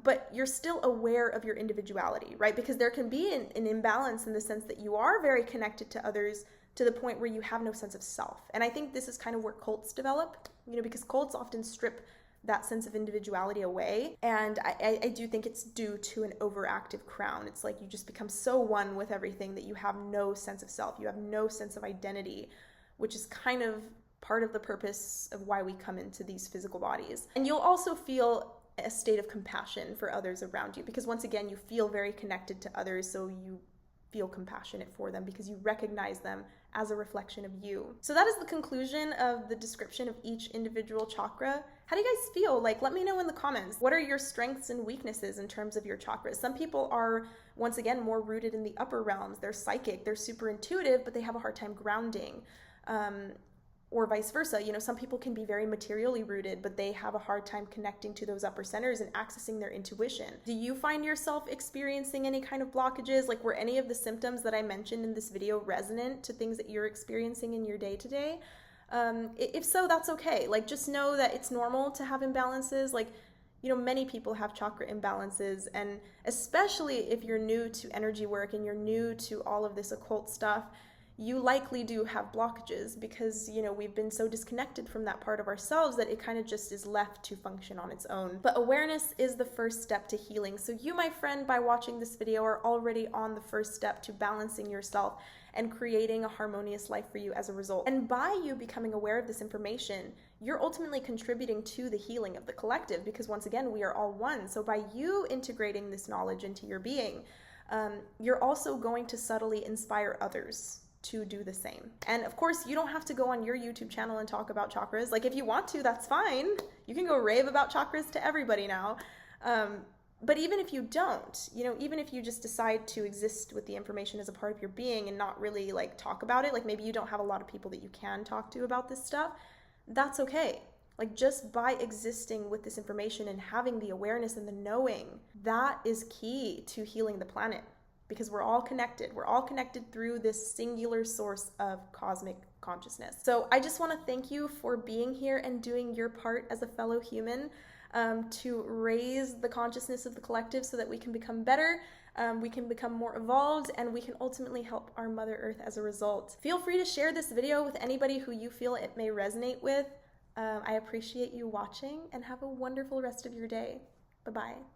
But you're still aware of your individuality, right? Because there can be an imbalance in the sense that you are very connected to others to the point where you have no sense of self. And I think this is kind of where cults develop, because cults often strip that sense of individuality away. And I do think it's due to an overactive crown. It's like you just become so one with everything that you have no sense of self. You have no sense of identity, which is kind of part of the purpose of why we come into these physical bodies. And you'll also feel a state of compassion for others around you, because once again, you feel very connected to others, so you feel compassionate for them because you recognize them as a reflection of you. So that is the conclusion of the description of each individual chakra. How do you guys feel? Like, let me know in the comments. What are your strengths and weaknesses in terms of your chakras? Some people are, once again, more rooted in the upper realms. They're psychic, they're super intuitive, but they have a hard time grounding. Or vice versa. You know, some people can be very materially rooted, but they have a hard time connecting to those upper centers and accessing their intuition. Do you find yourself experiencing any kind of blockages? Like, were any of the symptoms that I mentioned in this video resonant to things that you're experiencing in your day-to-day? If so, that's okay. Like, just know that it's normal to have imbalances. Like, you know, many people have chakra imbalances, and especially if you're new to energy work and you're new to all of this occult stuff, you likely do have blockages because, you know, we've been so disconnected from that part of ourselves that it kind of just is left to function on its own. But awareness is the first step to healing. So you, my friend, by watching this video, are already on the first step to balancing yourself and creating a harmonious life for you as a result. And by you becoming aware of this information, you're ultimately contributing to the healing of the collective, because once again, we are all one. So by you integrating this knowledge into your being, you're also going to subtly inspire others to do the same. And of course, you don't have to go on your YouTube channel and talk about chakras. Like, if you want to, that's fine. You can go rave about chakras to everybody now. But even if you don't, you know, even if you just decide to exist with the information as a part of your being and not really like talk about it, like maybe you don't have a lot of people that you can talk to about this stuff, that's okay. Like, just by existing with this information and having the awareness and the knowing, that is key to healing the planet. Because we're all connected. We're all connected through this singular source of cosmic consciousness. So I just want to thank you for being here and doing your part as a fellow human to raise the consciousness of the collective so that we can become better, we can become more evolved, and we can ultimately help our Mother Earth as a result. Feel free to share this video with anybody who you feel it may resonate with. I appreciate you watching, and have a wonderful rest of your day. Bye-bye.